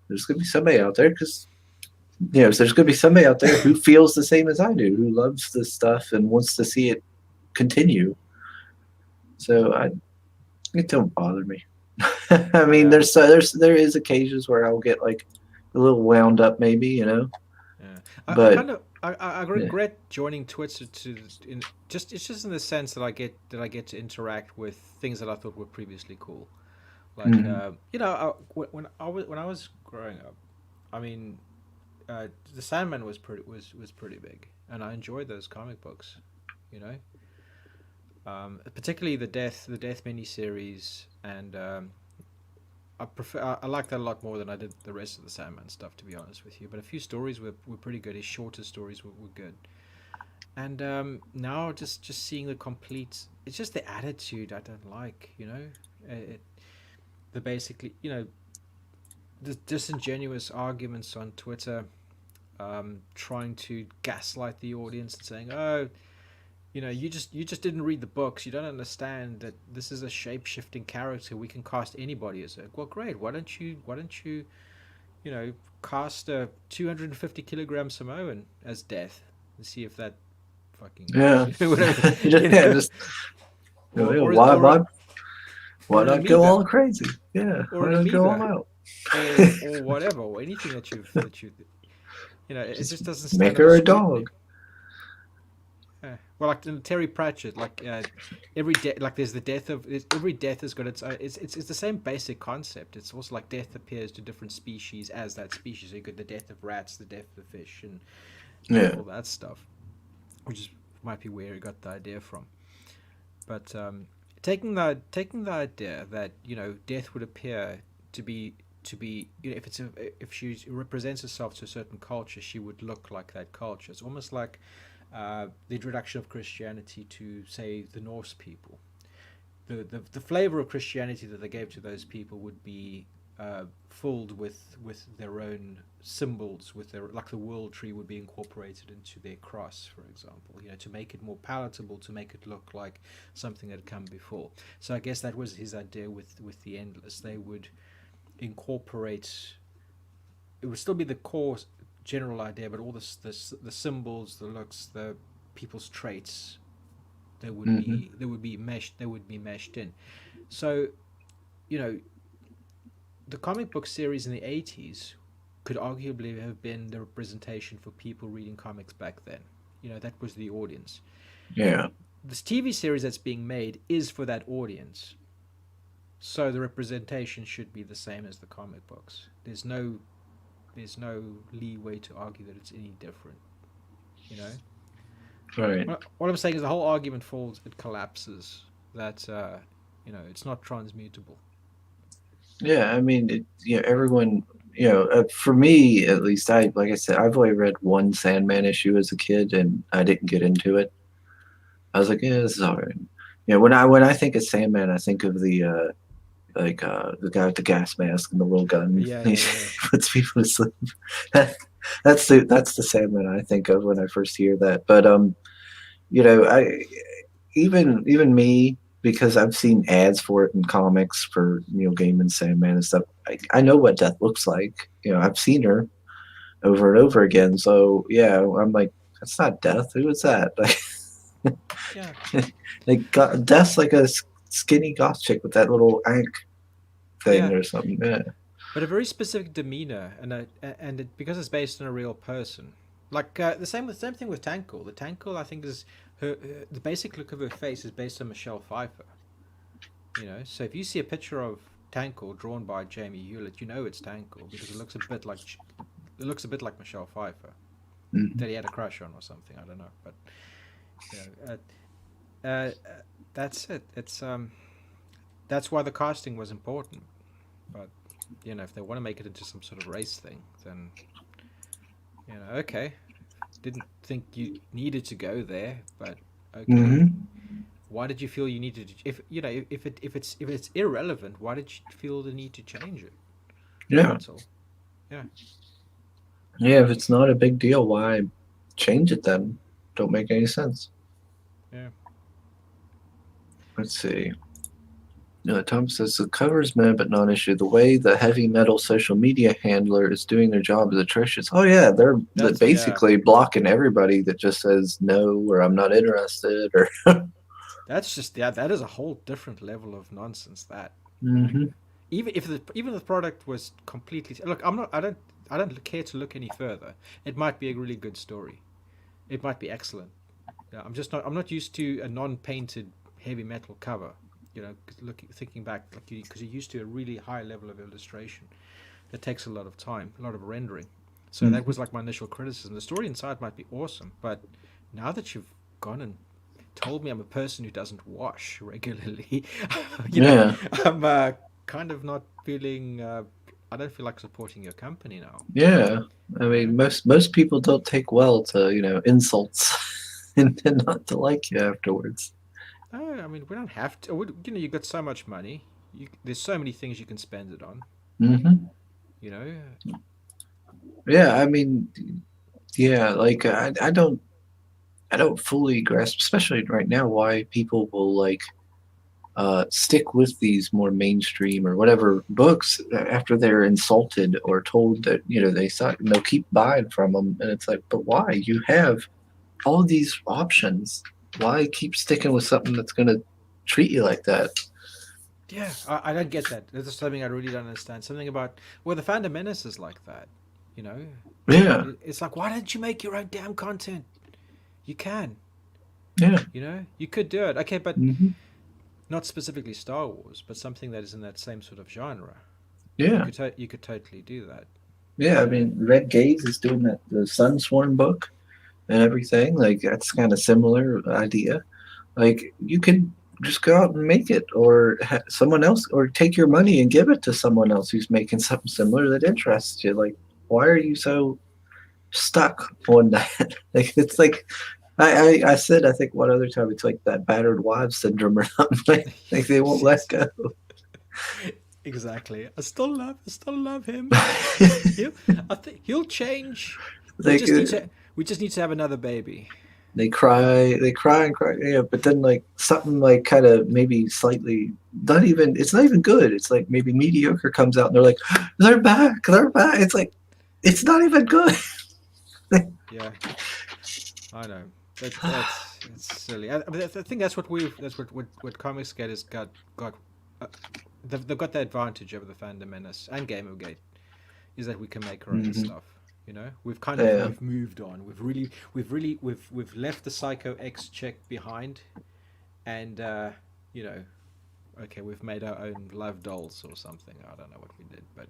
There's going to be somebody out there because, so there's going to be somebody out there who feels the same as I do, who loves this stuff and wants to see it continue. So it don't bother me. I mean, Yeah. there is occasions where I'll get like a little wound up, maybe. Yeah. I But kind of I yeah. regret joining Twitter it's just in the sense that I get to interact with things that I thought were previously cool. Like Mhm. when I was growing up, I mean, the Sandman was pretty big, and I enjoyed those comic books. You know, particularly the Death miniseries, and I like that a lot more than I did the rest of the Sandman stuff, to be honest with you. But a few stories were pretty good. His shorter stories were good. And now just seeing the complete, it's just the attitude I don't like. The basically, the disingenuous arguments on Twitter, trying to gaslight the audience and saying, oh, You just didn't read the books. You don't understand that this is a shape shifting character. We can cast anybody as it. Well, great. Why don't you cast a 250 kilogram Samoan as Death and see if that fucking Yeah. whatever, you Yeah, know, just or or why or a, why or an not go amoeba all crazy? Yeah, or why an not go all amoeba out? or whatever or anything that you it Just just doesn't make stand up to her a scrutiny. dog. Yeah. Well, like in Terry Pratchett, like every death, like there's the death of every death has got its own. It's the same basic concept. It's also like death appears to different species as that species. So you got the death of rats, the death of fish, and Yeah, all that stuff, which is might be where he got the idea from. But taking the idea that death would appear to be if she represents herself to a certain culture, she would look like that culture. It's almost like the introduction of Christianity to, say, the Norse people. The flavor of Christianity that they gave to those people would be filled with their own symbols, with their like the world tree would be incorporated into their cross, for example. To make it more palatable, to make it look like something that had come before. So I guess that was his idea with the endless. They would incorporate. It would still be the core general idea, but all the symbols, the looks, the people's traits, they would hmm be they would be meshed. They would be meshed in. So you know the comic book series in the 80s could arguably have been the representation for people reading comics back then. That was the audience. yeah, This TV series that's being made is for that audience. So the representation should be the same as the comic books. There's no leeway to argue that it's any different, you know? right. What I'm saying is the whole argument falls, it collapses. That it's not transmutable. Yeah, I mean, everyone, for me at least, like I said, I've only read one Sandman issue as a kid, and I didn't get into it. I was like, yeah, this is all right. When I think of Sandman, I think of the guy with the gas mask and the little gun. Yeah, He yeah, yeah. puts people to sleep. That's the Sandman I think of when I first hear that. But I even me, because I've seen ads for it in comics for Neil Gaiman, Sandman and stuff. I know what Death looks like. I've seen her over and over again. So yeah, I'm like, that's not Death. Who is that? Yeah, Death's like a skinny goth chick with that little ankh thing yeah. or something. Yeah. But a very specific demeanor, because it's based on a real person. Like the same thing with Tankle. The Tankle, I think, is the basic look of her face is based on Michelle Pfeiffer. So if you see a picture of Tankle drawn by Jamie Hewlett, you know it's Tankle because it looks a bit like Michelle Pfeiffer Mhm. that he had a crush on or something. I don't know, but you know, uh, that's it. That's why the casting was important. But if they want to make it into some sort of race thing, then okay. Didn't think you needed to go there, but okay. Mhm. Why did you feel you needed to? If it's irrelevant, why did you feel the need to change it? Yeah. That's all. Yeah. Yeah. If it's not a big deal, why change it then? Don't make any sense. Yeah. Let's see. Tom says the cover's meh but non-issue. The way the heavy metal social media handler is doing their job is atrocious. Oh yeah, they're Yeah. basically blocking everybody that just says no or I'm not interested or. That's just yeah. That is a whole different level of nonsense. That hmm even if the product was completely look, I'm not. I don't care to look any further. It might be a really good story. It might be excellent. Yeah, I'm just not. I'm not used to a non-painted heavy metal cover. Thinking back, like because you're used to a really high level of illustration that takes a lot of time, a lot of rendering. So that hmm was like my initial criticism. The story inside might be awesome, but now that you've gone and told me I'm a person who doesn't wash regularly, you know, Yeah. I'm kind of not feeling. I don't feel like supporting your company now. Yeah. I You mean, know. most people don't take well to insults and not to like you afterwards. No, I mean we don't have to. You've got so much money. There's so many things you can spend it on. hmm You know. Yeah. I mean, yeah. Like I don't. I don't fully grasp, especially right now, why people will like stick with these more mainstream or whatever books after they're insulted or told that they suck, and they'll keep buying from them. And it's like, but why? You have all these options. Why keep sticking with something that's going to treat you like that? Yeah, I don't get that. This is something I really don't understand. Something about the Phantom Menace is like that. You know, Yeah, it's like, why don't you make your own damn content? You can. yeah, You could do it. Okay, but hmm not specifically Star Wars, but something that is in that same sort of genre. yeah, You could totally do that. yeah. I You know? mean, Red Gaze is doing that, the Sun Sworn book and everything. Like that's kind of similar idea. Like you could just go out and make it, or someone else, or take your money and give it to someone else who's making something similar that interests you. Like, why are you so stuck on that? Like, it's like I said, I think one other time, it's like that battered wives syndrome or something. Like they won't let Yes, go. exactly. I still love him. He'll, I think he'll change. We Like just need to, we just need to have another baby. they cry and cry, yeah. But then like something like kind of maybe slightly not even it's not even good. It's like maybe mediocre comes out and they're like, they're back, they're back. It's like it's not even good. Yeah, I know. That's it's silly. I think that's what Comics Gate has got. Uh, they've got the advantage over the Fandom Menace and Gamergate is that we can make our own hmm stuff. We've kind of Yeah. we've moved on. We've left the Psycho X check behind, and okay, we've made our own love dolls or something. I don't know what we did, but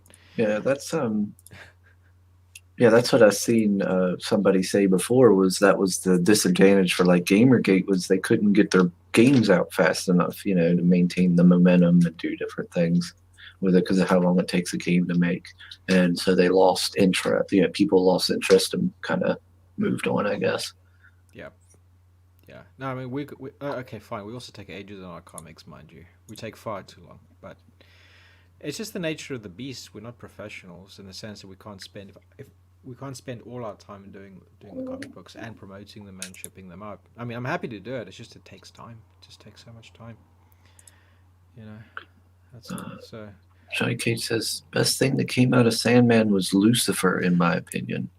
Yeah, that's what I've seen somebody say before, was that was the disadvantage for like Gamergate, was they couldn't get their games out fast enough, to maintain the momentum and do different things with it because of how long it takes a game to make. And so they lost interest, people lost interest and kind of moved on, I guess. yeah, yeah. No, I mean we okay, fine. We also take ages on our comics, mind you. We take far too long, but it's just the nature of the beast. We're not professionals in the sense that we can't spend if we can't spend all our time doing the comic books and promoting them and shipping them out. I mean, I'm happy to do it. It's just it takes time. It just takes so much time. You know, that's all. So Johnny Cage says, best thing that came out of Sandman was Lucifer, in my opinion.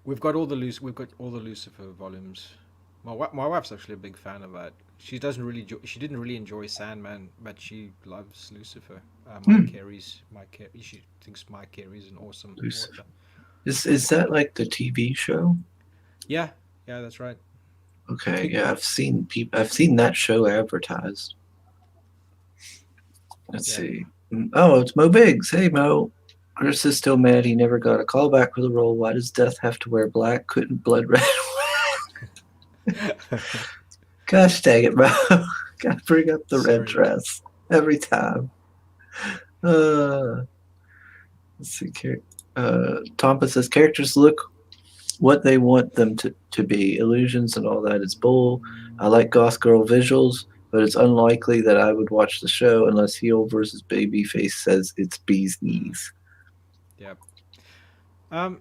we've got all the Lucifer volumes. My wife's actually a big fan of that. She didn't really enjoy Sandman, but she loves Lucifer. Hmm. She thinks Mike Carey's an awesome Lucifer. author. Is that like the TV show? Yeah, yeah, that's right. Okay, yeah, I've seen that show advertised. Let's Yeah. see. Oh, it's Mo Biggs. Hey, Mo. Chris is still mad he never got a call back for the role. Why does Death have to wear black? Couldn't Blood Red? Gosh dang it, Mo. Gotta bring up the red Sorry. dress every time. Let's see. Tompa says characters look what they want them to be. Illusions and all that is bull. I like Goth Girl visuals, but it's unlikely that I would watch the show unless heel versus babyface says it's bee's knees. Yep. Um,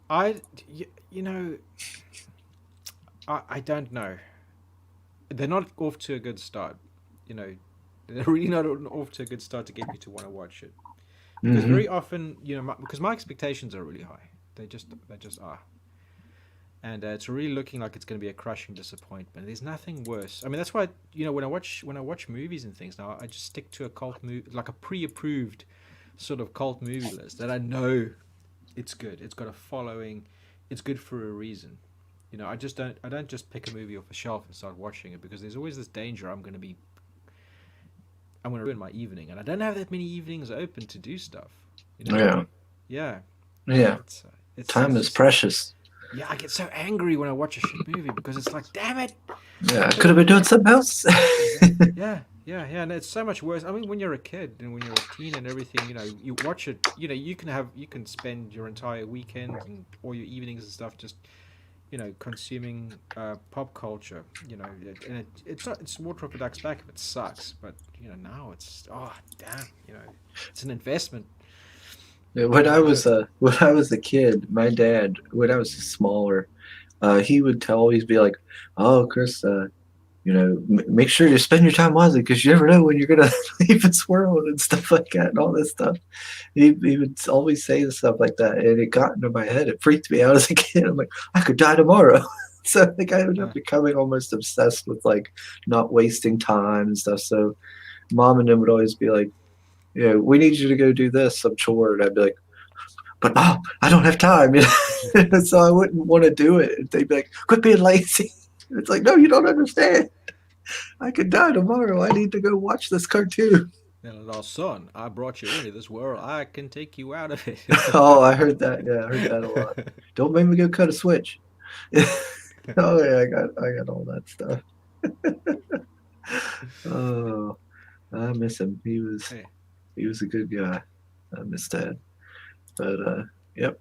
I you know I don't know. They're not off to a good start. You know, they're really not off to a good start to get me to want to watch it. Because Mm-hmm. very often, because my expectations are really high. They just are, and it's really looking like it's going to be a crushing disappointment. There's nothing worse. I mean, that's why when I watch movies and things now, I just stick to a cult movie, like a pre-approved sort of cult movie list that I know it's good. It's got a following. It's good for a reason. I don't just pick a movie off a shelf and start watching it because there's always this danger I'm going to ruin my evening, and I don't have that many evenings open to do stuff. Yeah. Yeah. Yeah. Time is just, precious. yeah, I get so angry when I watch a shit movie because it's like, damn it. Yeah, I could have been doing something else. Yeah, and it's so much worse. I mean, when you're a kid and when you're a teen and everything, you watch it. You can spend your entire weekend and all your evenings and stuff just, consuming pop culture. It's water off a duck's back if it sucks. But now it's damn. It's an investment. When I was a kid, my dad, when I was smaller, he would always be like, "Oh, Chris, make sure you spend your time wisely because you never know when you're gonna leave this world and stuff like that and all this stuff." He would always say stuff like that, and it got into my head. It freaked me out as a kid. I'm like, I could die tomorrow. So I think I ended Uh, up becoming almost obsessed with like not wasting time and stuff. So mom and them would always be like, we need you to go do this, some chore, and I'd be like, but mom, I don't have time. So I wouldn't want to do it. They'd be like, quit being lazy. It's like, no, you don't understand. I could die tomorrow. I need to go watch this cartoon. and our son, I brought you into this world. I can take you out of it. Oh, I heard that. Yeah, I heard that a lot. Don't make me go cut a switch. Oh yeah, I got all that stuff. Oh, I miss him. Hey, He was a good guy. I miss Dad. But yep.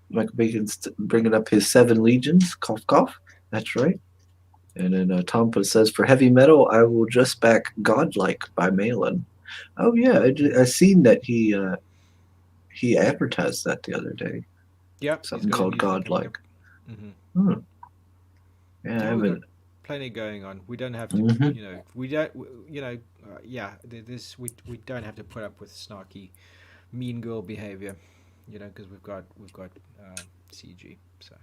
Michael Bacon's bringing up his 7 legions. Cough, cough. That's right. And then Tompa says, for heavy metal, I will just back Godlike by Malin. Oh yeah, I seen that he advertised that the other day. yep, Something called Godlike. Hmm. Hmm. Yeah, I Yeah, we've got haven't. plenty going on. We don't have to, Mhm. we don't, yeah. This we don't have to put up with snarky, mean girl behavior, because we've got CG. So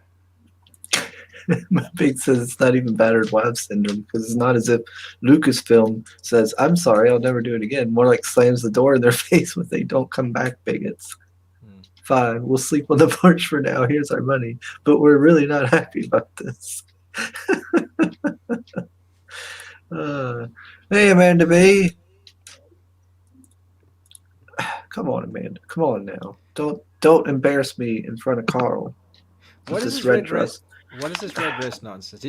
My big says it's not even battered wife syndrome because it's not as if Lucasfilm says, I'm sorry, I'll never do it again. More like slams the door in their face when they don't come back, bigots. hmm. Fine, we'll sleep on the porch for now. Here's our money. But we're really not happy about this. uh, hey, Amanda B. Come on, Amanda. Come on now. Don't embarrass me in front of Carl What with is this this red red dress? dress. What is this red dress nonsense?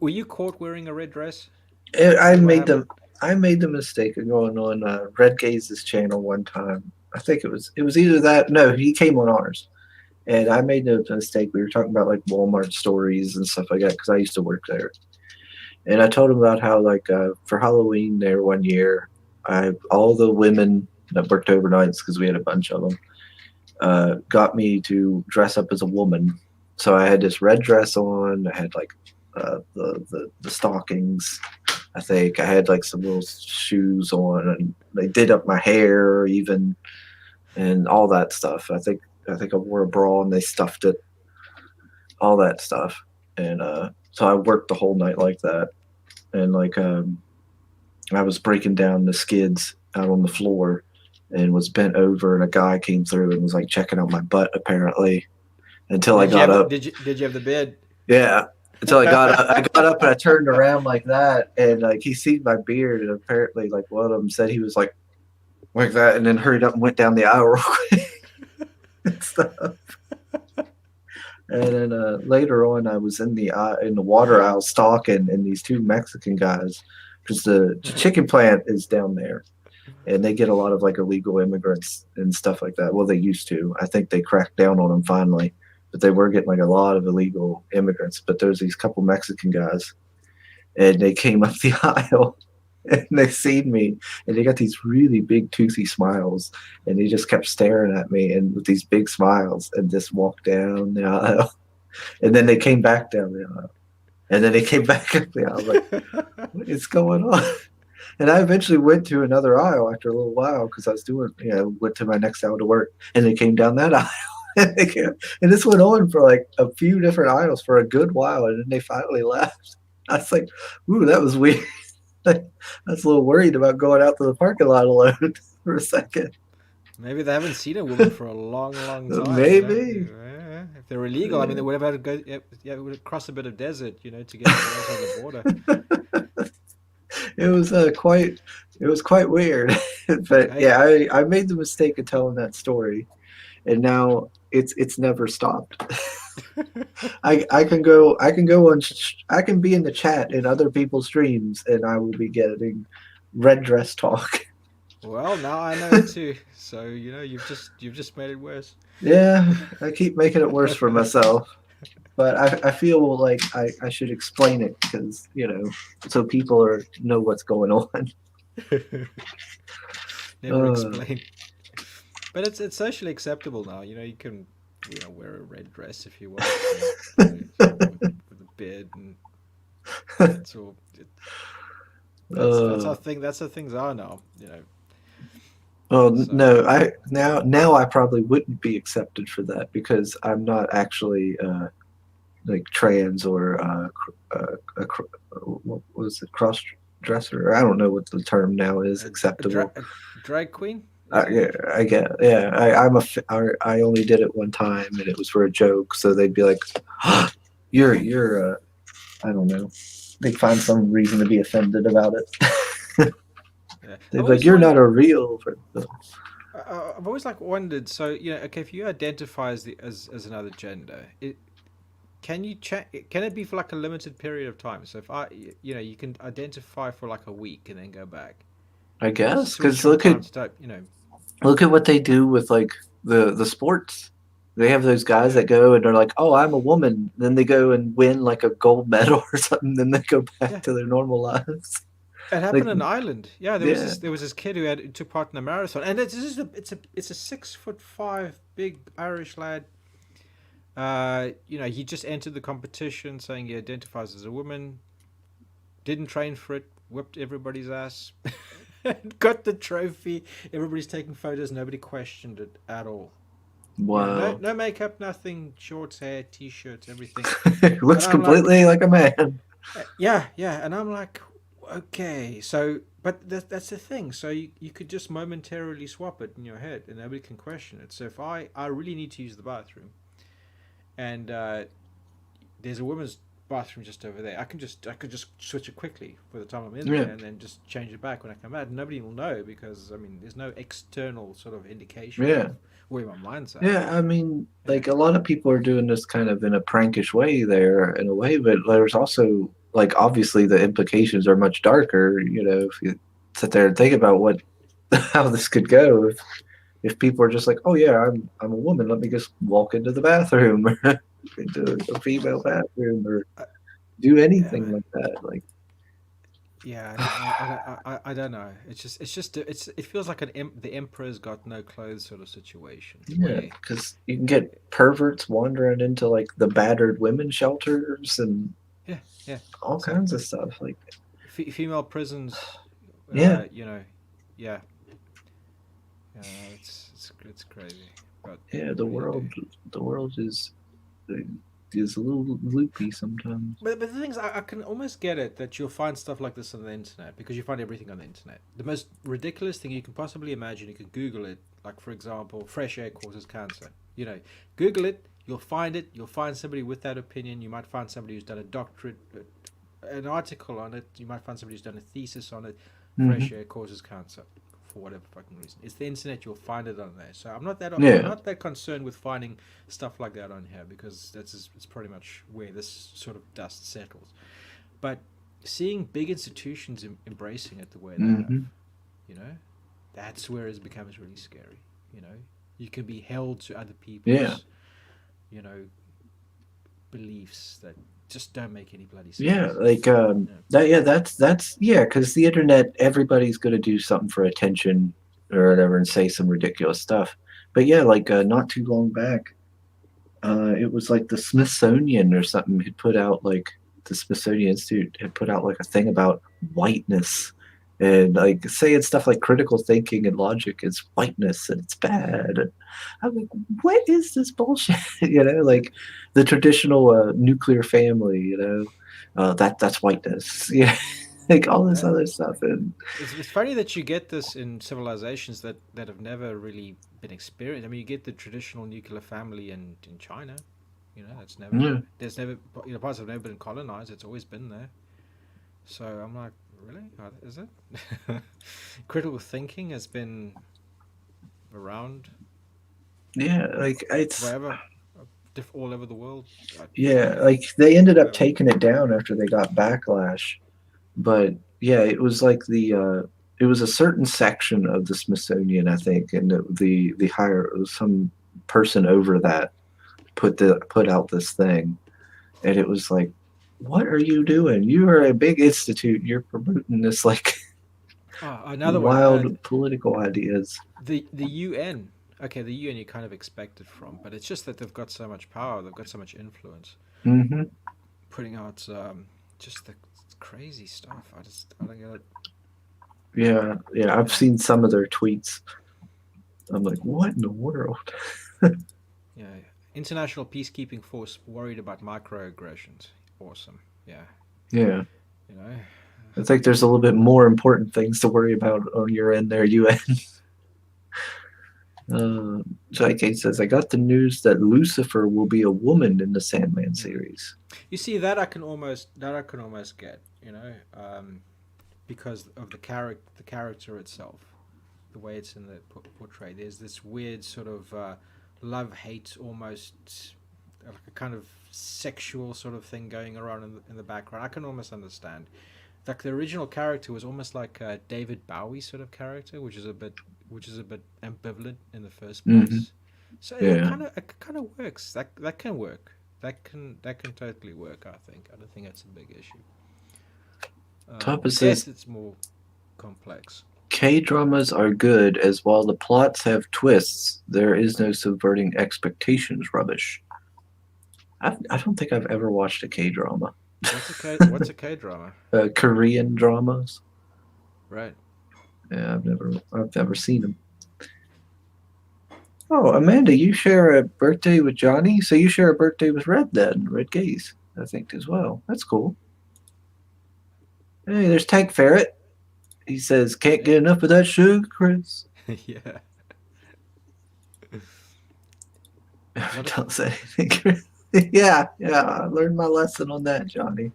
Were you caught wearing a red dress? Is I that what made happened? them. I made the mistake of going on Red Gaze's channel one time. I think it was either that. No, he came on ours, and I made the mistake. We were talking about like Walmart stories and stuff like that because I used to work there, and I told him about how like for Halloween there one year, all the women that worked overnights because we had a bunch of them got me to dress up as a woman. So I had this red dress on. I had like the stockings. I think I had like some little shoes on, and they did up my hair even, and all that stuff. I think I wore a bra and they stuffed it, all that stuff, and so I worked the whole night like that, and like I was breaking down the skids out on the floor, and was bent over, and a guy came through and was like checking out my butt apparently until I Did you got have the up. did you have the bed? Yeah. Until I got up and I turned around like that, and like he seen my beard, and apparently like one of them said he was like that, and then hurried up and went down the aisle real quick and stuff. And then later on, I was in the water aisle stalking, and these 2 Mexican guys, because the chicken plant is down there, and they get a lot of like illegal immigrants and stuff like that. Well, they used to. I think they cracked down on them finally, but they were getting like a lot of illegal immigrants. But there's these couple Mexican guys, and they came up the aisle, and they seen me, and they got these really big toothy smiles, and they just kept staring at me and with these big smiles, and just walked down the aisle, and then they came back down the aisle, and then they came back up the aisle. I was like, what is going on? And I eventually went to another aisle after a little while because I was went to my next aisle to work, and they came down that aisle. And this went on for like a few different aisles for a good while, and then they finally left. I was like, ooh, that was weird. I was a little worried about going out to the parking lot alone for a second. Maybe they haven't seen a woman for a long, long time. Maybe. If they're illegal, I mean, they would have had to go. Yeah, would have crossed a bit of desert, to get across on the border. It was quite weird. But Hey, yeah, I made the mistake of telling that story, and now it's never stopped. I can be in the chat in other people's streams, and I will be getting red dress talk. well, now I know too. So you've just made it worse. Yeah, I keep making it worse for myself, but I feel like I should explain it because so people know what's going on. Never Uh, explain. But it's socially acceptable now. You can wear a red dress if you want, with a beard, and it's all. That's uh, how thing. That's how things are now. well, So no, I now I probably wouldn't be accepted for that because I'm not actually like trans or what was it, cross dresser? I don't know what the term now is acceptable. a drag queen, is it? Yeah, I get. Yeah, I only did it one time, and it was for a joke. So they'd be like, "You're I don't know." They'd find some reason to be offended about it. Yeah, They'd I've be like, always "You're not wondered. a real." I've always like wondered. So okay, if you identify as another gender, can you check? Can it be for like a limited period of time? So if you can identify for like a week and then go back. I guess Switch because from time to time. look at what they do with like the sports. They have those guys Yeah, that go and they're like, "Oh, I'm a woman." Then they go and win like a gold medal or something. Then they go back yeah. to their normal lives. It Like, happened in Ireland. Yeah, yeah, there was this kid who took part in a marathon, and it's a 6'5" big Irish lad. He just entered the competition saying he identifies as a woman. Didn't train for it. Whipped everybody's ass. Got the trophy. Everybody's taking photos. Nobody questioned it at all. No wow. no makeup, nothing. Shorts, hair, t-shirts, everything. And Looks I'm like, completely like a man. yeah, and I'm like, okay, so but that's the thing. So you could just momentarily swap it in your head, and nobody can question it. So if I really need to use the bathroom, and there's a women's bathroom just over there, I could just switch it quickly for the time I'm in Yeah, there, and then just change it back when I come out. Nobody will know because I mean, there's no external sort of indication yeah, of where my mind's at. yeah. I mean, Yeah, like a lot of people are doing this kind of in a prankish way there, in a way, but there's also like obviously the implications are much darker. If you sit there and think about what how this could go, if people are just like, oh yeah, I'm a woman, let me just walk into the bathroom or into a female bathroom or uh, do yeah, anything man. like that. Like, Yeah, I don't know. It feels like the emperor's got no clothes sort of situation yeah, where because you can get perverts wandering into like the battered women shelters and yeah, yeah, all kinds exactly. of stuff. Like, Female prisons, yeah, yeah, it's crazy. But yeah, what do you do? the world is a little loopy sometimes. But the thing is, I can almost get it that you'll find stuff like this on the internet because you find everything on the internet. The most ridiculous thing you can possibly imagine, you can Google it. Like, for example, fresh air causes cancer. Google it, you'll find it, you'll find somebody with that opinion. You might find somebody who's done a doctorate, an article on it. You might find somebody who's done a thesis on it. Hmm. Fresh air causes cancer. For whatever fucking reason, it's the internet. You'll find it on there. So I'm Yeah, not that concerned with finding stuff like that on here because it's pretty much where this sort of dust settles. But seeing big institutions embracing it the way they have, hmm, you know, that's where it becomes really scary. You can be held to other yeah. people's, you know, beliefs that just don't make any bloody Yeah, sense. like Yeah, that. Yeah, that's yeah. Because the internet, everybody's gonna do something for attention or whatever, and say some ridiculous stuff. But yeah, like not too long back, it was like the Smithsonian or something had put out like the Smithsonian Institute had put out like a thing about whiteness and like saying stuff like critical thinking and logic is whiteness and it's bad. And I'm like, what is this bullshit? Like the traditional nuclear family. That's whiteness. Yeah, like all this yeah. other stuff. And It's funny that you get this in civilizations that have never really been experienced. I mean, you get the traditional nuclear family in China. That's yeah, there's never, parts have never been colonized. It's always been there. So I'm like, really? Is it? Critical thinking has been around yeah, like it's forever, all over the world. yeah, like they ended up Whatever. taking it down after they got backlash. But yeah, it was like it was a certain section of the Smithsonian, I think, and the higher some person over that put out this thing, and it was like, what are you doing? You are a big institute. You're promoting this like Another one. wild political ideas. The UN. okay, the UN you kind of expect it from, but it's just that they've got so much power, they've got so much influence, Hmm. putting out just the crazy stuff. I don't get it. Yeah, yeah. I've Yeah, seen some of their tweets. I'm like, what in the world? yeah. International peacekeeping force worried about microaggressions. Awesome. Yeah, Yeah. you know. I think there's a little bit more important things to worry about on your end there, UN. JK says, I got the news that Lucifer will be a woman in the Sandman Mm. series. You see that I can almost get, because of the character itself, the way it's in the portrayed. There's this weird sort of love hate, almost like a kind of sexual sort of thing going around in the background. I can almost understand. Like the original character was almost like a David Bowie sort of character, which is a bit ambivalent in the first Hmm. place. So Yeah. it kind of works. That can work. That can totally work. I think. I don't think that's a big issue. Papa Death, says, it's more complex. K dramas are good as while the plots have twists, there is no subverting expectations rubbish. I don't think I've ever watched a K drama. What's a K drama? Korean dramas. Right. Yeah, I've never seen them. Oh, Amanda, you share a birthday with Johnny, so you share a birthday with Red then, Red Gaze, I think as well. That's cool. Hey, there's Tank Ferret. He says, "Can't get enough of that sugar, Chris." Yeah. A lot of Don't say anything, Chris. Yeah, I learned my lesson on that, Johnny.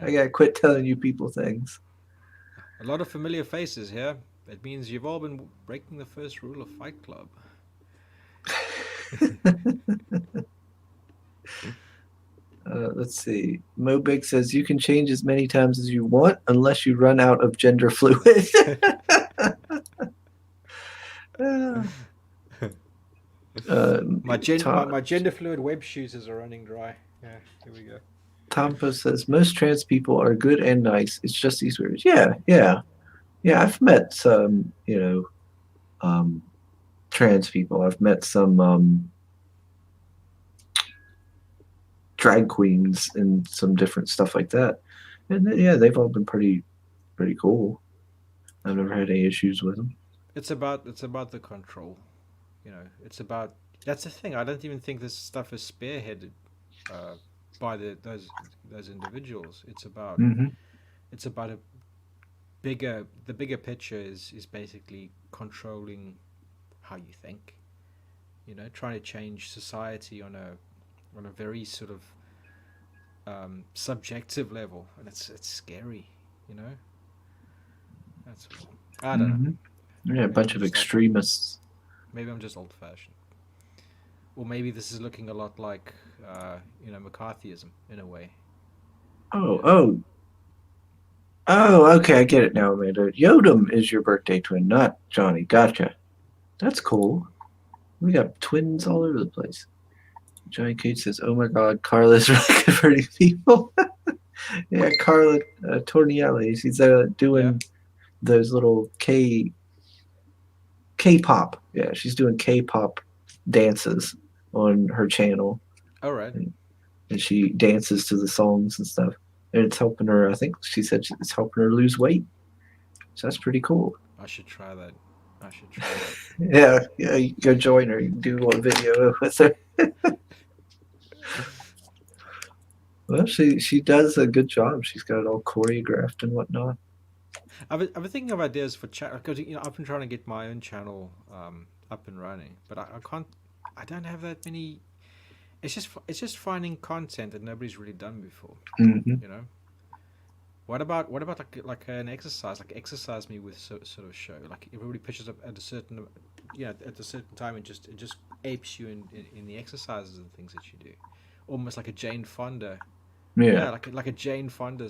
I yeah. gotta quit telling you people things. A lot of familiar faces here. It means you've all been breaking the first rule of Fight Club. Let's see. Mobig says you can change as many times as you want unless you run out of gender fluid. Tom, My gender fluid web shooters are running dry. Yeah, here we go. Tompo says most trans people are good and nice. It's just these words. Yeah. I've met some, trans people. I've met some drag queens and some different stuff like that. And yeah, they've all been pretty cool. I've never had any issues with them. It's about the control. It's about that's the thing. I don't even think this stuff is spearheaded uh, by those individuals. Hmm. It's about the bigger picture is basically controlling how you think. Trying to change society on a very sort of subjective level, and it's scary. You know, that's all. I don't know. Hmm. Yeah, a bunch of extremists. Maybe I'm just old fashioned, or maybe this is looking a lot like McCarthyism in a way. Oh, You know, oh, oh, okay, I get it now, Amanda. Yodam is your birthday twin, not Johnny. Gotcha. That's cool. We got twins all over the place. Johnny Cage says, "Oh my God, Carla's really converting people." Yeah, Carla Tornielli. She's yeah. doing those little K-pop. Yeah, she's doing K-pop dances on her channel, All right. and she dances to the songs and stuff. And it's helping her. I think she said it's helping her lose weight. So that's pretty cool. I should try that. I should try that. Yeah, you go join her. You can do a video with her. Well, she does a good job. She's got it all choreographed and whatnot. I've been thinking of ideas for chat because I've been trying to get my own channel up and running, but I can't. I don't have that many. It's just finding content that nobody's really done before. Hmm. You know. What about like an exercise, like exercise me with sort of show, like everybody pitches up at a certain at a certain time, and it just apes you in the exercises and things that you do, almost like a Jane Fonda. Yeah, Yeah, like a Jane Fonda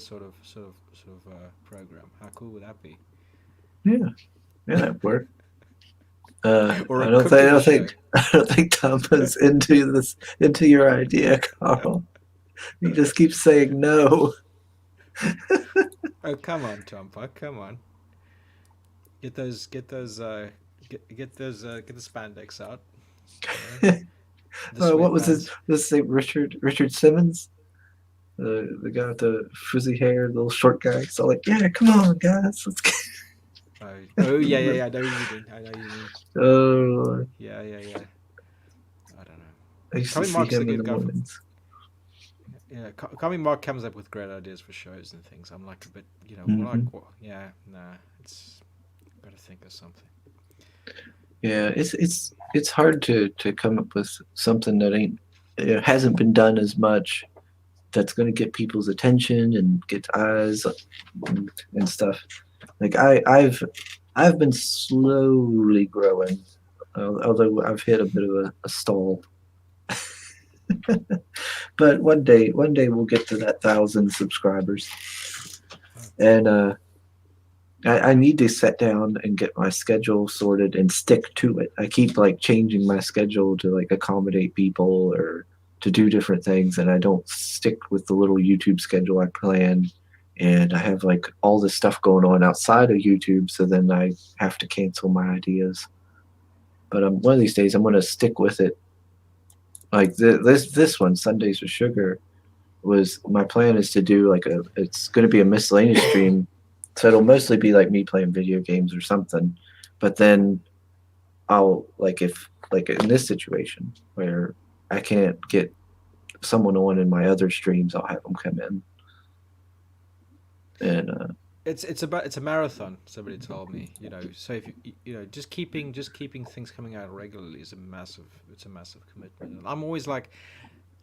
program. How cool would that be? yeah, that worked. Or a I don't think I cooking don't show. think I don't think Tampa's into your idea, Carl. He just keeps saying no. Oh come on, Tompa, come on. Get the spandex out. The What was his? sweatpants. Let's say Richard Simmons, the guy with the frizzy hair, the little short guy. So like, yeah, come on, guys, let's get. Oh yeah, yeah, yeah. I know who you mean. I know who you mean. Oh, Yeah, yeah, yeah. I don't know. I used to Tommy see Mark's a him in good the guy for. mornings. Yeah, Tommy Mark comes up with great ideas for shows and things. I'm like a bit, Hmm. what? Yeah, nah. It's got to think of something. Yeah, it's hard to come up with something that ain't hasn't been done as much that's going to get people's attention and get eyes and stuff. Like I've been slowly growing, although I've hit a bit of a stall. But one day we'll get to that 1,000 subscribers, and I need to sit down and get my schedule sorted and stick to it. I keep like changing my schedule to like accommodate people or to do different things, and I don't stick with the little YouTube schedule I plan. And I have like all this stuff going on outside of YouTube, so then I have to cancel my ideas. But one of these days I'm going to stick with it. Like this one, Sundays with Sugar, was my plan is to do like it's going to be a miscellaneous stream, so it'll mostly be like me playing video games or something. But then I'll like if like in this situation where I can't get someone on in my other streams, I'll have them come in and It's a marathon. Somebody told me, So if just keeping things coming out regularly is a massive commitment. And I'm always like,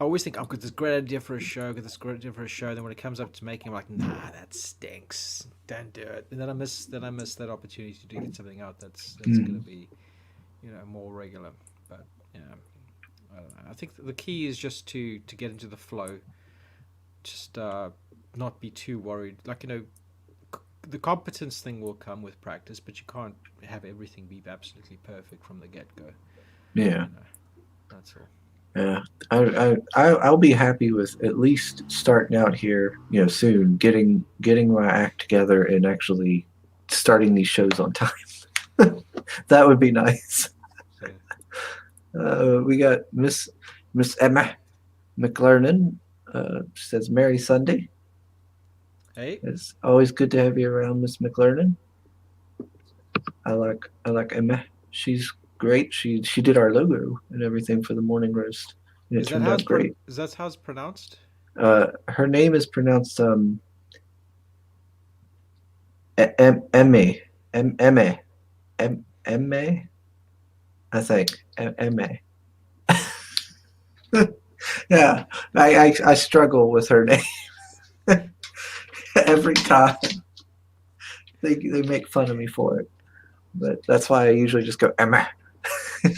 I always think I've got this great idea for a show, got this great idea for a show. Then when it comes up to making, I'm like, nah, that stinks. Don't do it. And then I miss that opportunity to get something out that's going to be, more regular. But yeah, I don't know. I think the key is just to get into the flow. Just not be too worried. Like the competence thing will come with practice, but you can't have everything be absolutely perfect from the get go. yeah. That's all. Yeah, I'll be happy with at least starting out here, soon, getting my act together and actually starting these shows on time. That would be nice. Yeah. We got Miss Emma McLernan says Merry Sunday. Hey, It's always good to have you around, Miss McLernan. I like Emma. She's great. She did our logo and everything for the morning roast. And it turned out great. is that how it's pronounced? Her name is pronounced Emmy, Emmy, Emmy, I think Emmy. Yeah, I struggle with her name every time. They make fun of me for it, but that's why I usually just go Emma,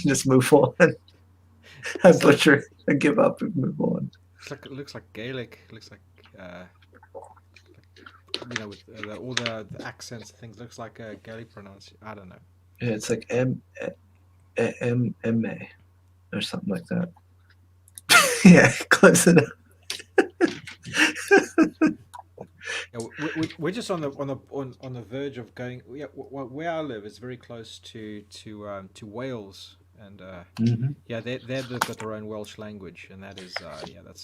just move on. I butcher it and give up and move on. It looks like Gaelic. It looks like with all the accents and things. Looks like a Gaelic pronunciation. I don't know. Yeah, it's like M A or something like that. Yeah, close enough. Yeah, we're just on the verge of going. Yeah, where I live is very close to Wales, and Mm-hmm. yeah, they've got their own Welsh language, and that is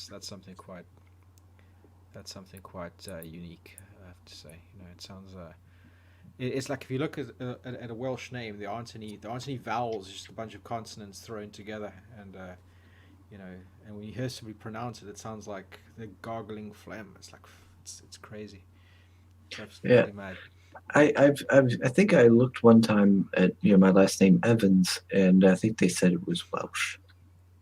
that's something quite unique. I have to say, it sounds. It's like if you look at a Welsh name, there aren't any vowels, just a bunch of consonants thrown together, and and when you hear somebody pronounce it, it sounds like they're gargling phlegm. It's like it's crazy. It's absolutely mad. I think I looked one time at my last name Evans, and I think they said it was Welsh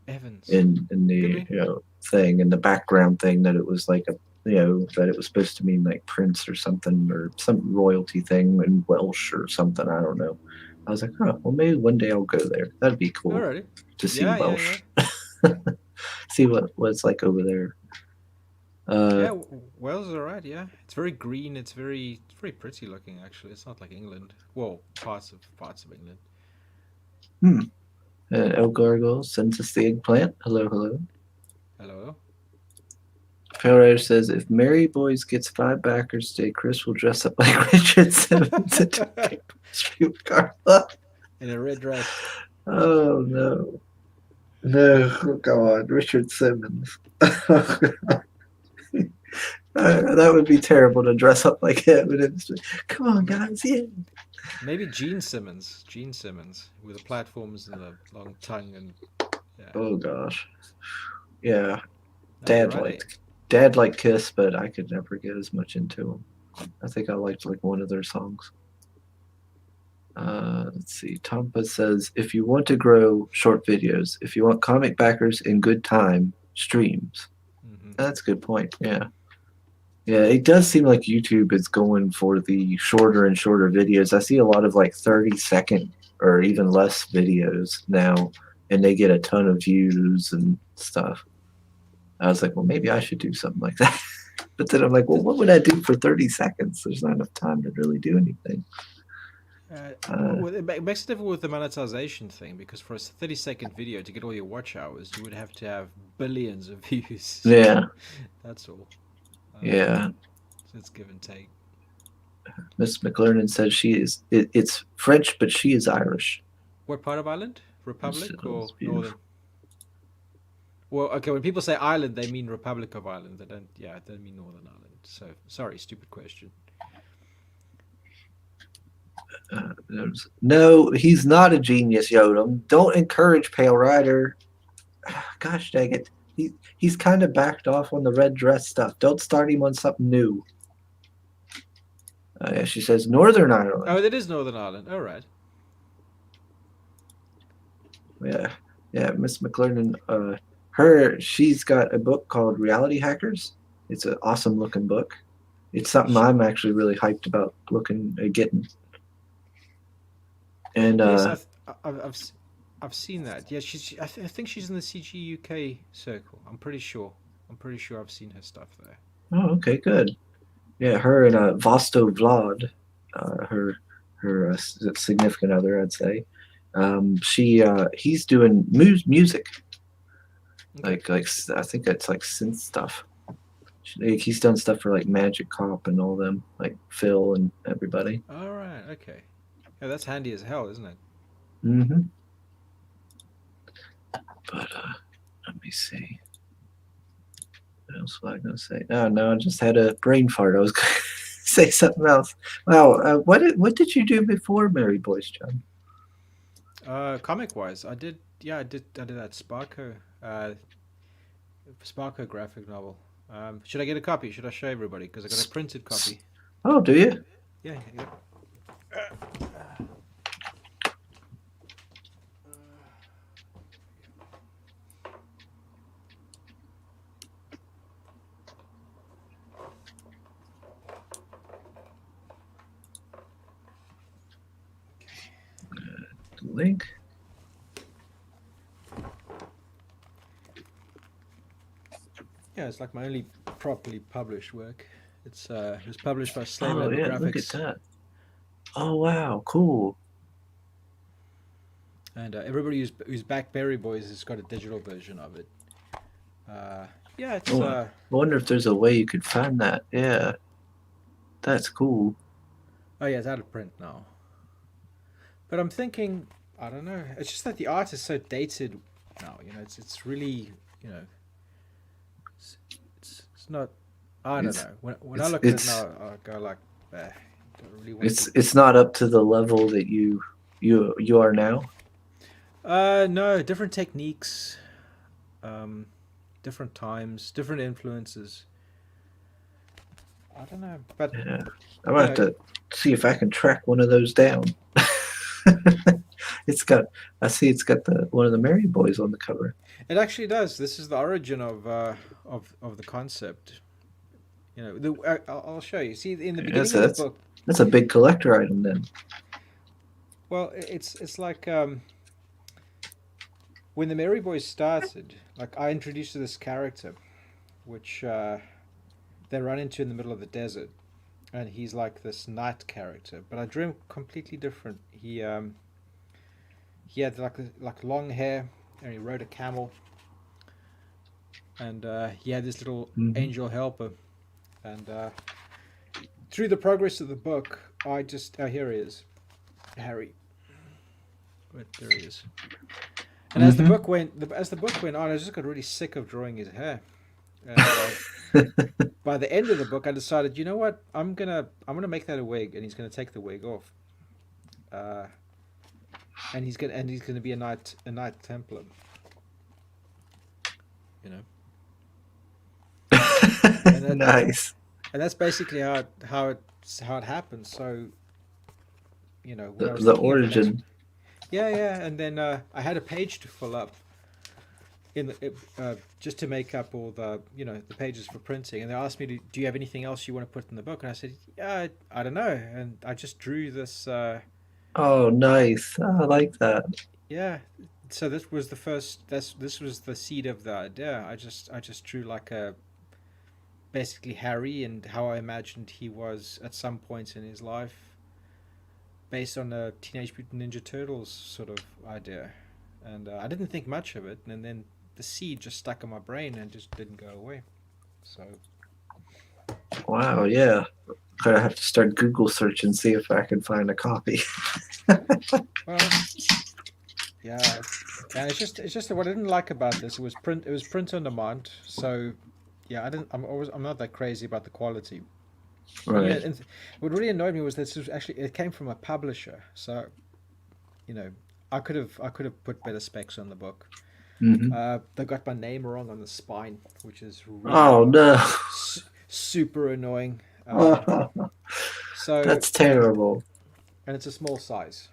Evans. in the thing in the background thing, that it was like a that it was supposed to mean like prince or something, or some royalty thing in Welsh or something. I don't know. I was like, oh, well, maybe one day I'll go there. That'd be cool Alrighty. to see Welsh. Yeah. See what it's like over there. Yeah, Wales is alright. Yeah, it's very green. It's very pretty looking. Actually, it's not like England. Well, parts of England. El Gargoyle sends us the eggplant. Hello. Hello. Failwriter says, if Mary Boys gets 5 backers today, Chris will dress up like Richard Simmons and street Carla. In a red dress. Oh no. No, oh God, Richard Simmons. That would be terrible to dress up like him. And it's just, come on, guys, yeah. Maybe Gene Simmons. Gene Simmons with the platforms and the long tongue and yeah. Oh gosh, yeah. No, you're right. Dad liked Kiss, but I could never get as much into them. I think I liked like one of their songs. Let's see. Tompa says, if you want to grow short videos, if you want comic backers in good time, streams. That's a good point. Yeah. Yeah, it does seem like YouTube is going for the shorter and shorter videos. I see a lot of like 30-second or even less videos now, and they get a ton of views and stuff. I was like, well, maybe I should do something like that. But then I'm like, well, what would I do for 30 seconds? There's not enough time to really do anything. Well, it makes it difficult with the monetization thing because for a 30-second video to get all your watch hours, you would have to have billions of views. Yeah. That's all. Yeah. So it's give and take. Miss McLernan says it's French, but she is Irish. What part of Ireland? Republic or beautiful. Northern? Well, okay, when people say Ireland, they mean Republic of Ireland. They don't mean Northern Ireland. So, sorry, stupid question. No, he's not a genius, Yodam. Don't encourage Pale Rider. Gosh dang it. He's kind of backed off on the red dress stuff. Don't start him on something new. Yeah, she says Northern Ireland. Oh, that is Northern Ireland. All right. Yeah, Miss McLernan. She's got a book called Reality Hackers. It's an awesome looking book. It's something I'm actually really hyped about getting. And yes, I've seen that. Yeah, I think she's in the CG UK circle. I'm pretty sure I've seen her stuff there. Oh, okay, good. Yeah, her and Vosto Vlad, her significant other, I'd say. He's doing music. Okay. Like I think it's like synth stuff. He's done stuff for like Magic Cop and all them, like Phil and everybody. All right, okay. Yeah, that's handy as hell, isn't it? Mm-hmm. But let me see. What else was I going to say? Oh no, I just had a brain fart. I was going to say something else. Wow, what did you do before Mary Boyce, John? Comic wise, I did that Sparko graphic novel. Should I get a copy? Should I show everybody? Because I got a printed copy. Oh, do you? Yeah. Link. Yeah, it's like my only properly published work. It was published by Slave Oh yeah, Graphics. look at that. Oh wow, cool. And everybody who's back Berry Boys has got a digital version of it. Yeah, it's. I wonder if there's a way you could find that. Yeah, that's cool. Oh yeah, it's out of print now. But I'm thinking, I don't know. It's just that the art is so dated now. You know, it's really, you know, it's not. I don't know. When I look at it now, I go like, don't really want it's not up to the level that you are now. No, different techniques, different times, different influences. I don't know, but yeah. I'm gonna have to see if I can track one of those down. It's got one of the Mary Boys on the cover. It actually does. This is the origin of the concept. You know, I'll show you. See, in the beginning of the book. That's a big collector item then. Well, it's like when the Mary Boys started. Like I introduced this character, which they run into in the middle of the desert, and he's like this knight character. But I drew him completely different. He had like long hair, and he rode a camel, and he had this little angel helper, and through the progress of the book, here he is, Harry. Wait, there he is. And as the Mhm. book went on, I just got really sick of drawing his hair. And by the end of the book, I decided, you know what, I'm gonna make that a wig, and he's gonna take the wig off, uh, and he's gonna be a knight Templar, you know, and that Nice. and that's basically how it happened. So when I was The thinking of the next, origin. yeah, and then I had a page to fill up just to make up all the pages for printing, and they asked me, do you have anything else you want to put in the book? And I said, yeah, I don't know, and I just drew this. Oh, nice. I like that. Yeah, so this was the first. This was the seed of the idea. I just drew like a basically Harry and how I imagined he was at some points in his life, based on a Teenage Mutant Ninja Turtles sort of idea, and I didn't think much of it, and then the seed just stuck in my brain and just didn't go away. So Wow, yeah. Gonna have to start Google search and see if I can find a copy. well, yeah, and it's just that what I didn't like about this, it was print on demand, so yeah, I'm not that crazy about the quality. And Right. what really annoyed me was this was actually it came from a publisher, so you know I could have put better specs on the book. Hmm. They got my name wrong on the spine, which is really Oh no. super annoying. Oh, So that's terrible. and it's a small size,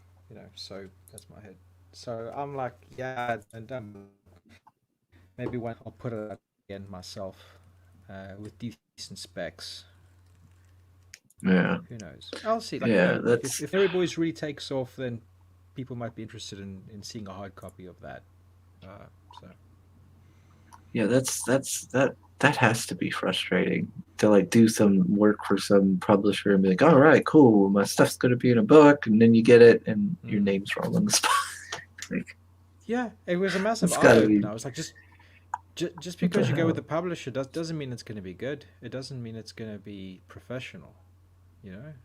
so that's my head. So I'm like, yeah, and maybe when I'll put it up again myself with decent specs. Yeah. Who knows? I'll see. Like, Yeah, if that's if Mary Boys really takes off, then people might be interested in seeing a hard copy of that. So yeah, that has to be frustrating to like do some work for some publisher and be like, all right, cool, my stuff's gonna be in a book, and then you get it and your mm. name's wrong on the spot. Like, Yeah, it was a massive that's eye gotta be opener. I was like, just what the because you go with hell. the publisher doesn't mean it's going to be good. It doesn't mean it's going to be professional.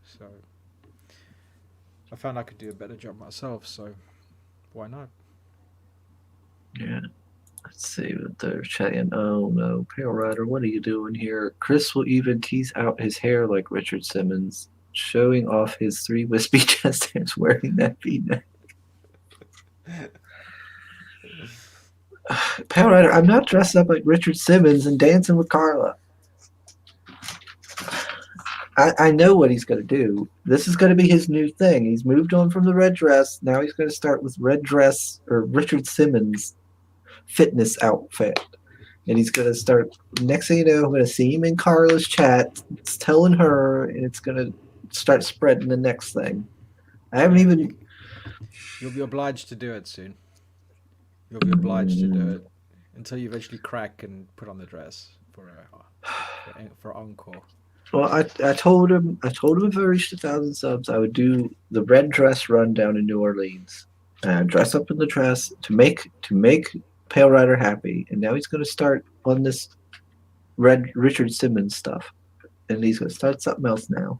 So I found I could do a better job myself. So why not? Yeah. Let's see what they're chatting. Oh no, Pale Rider, what are you doing here? Chris will even tease out his hair like Richard Simmons, showing off his three wispy chest hairs wearing that V-neck. Pale Rider, I'm not dressed up like Richard Simmons and dancing with Carla. I know what he's going to do. This is going to be his new thing. He's moved on from the red dress. Now he's going to start with red dress or Richard Simmons fitness outfit. And he's going to start, next thing you know, I'm going to see him in Carla's chat. It's telling her, and it's going to start spreading the next thing. I haven't Yeah, even. you'll be obliged to do it soon. You'll be obliged to do it until you eventually crack and put on the dress for encore. Well, I told him if I reached 1,000 subs, I would do the red dress run down in New Orleans. Dress up in the dress to make Pale Rider happy, and now he's going to start on this red Richard Simmons stuff, and he's going to start something else now.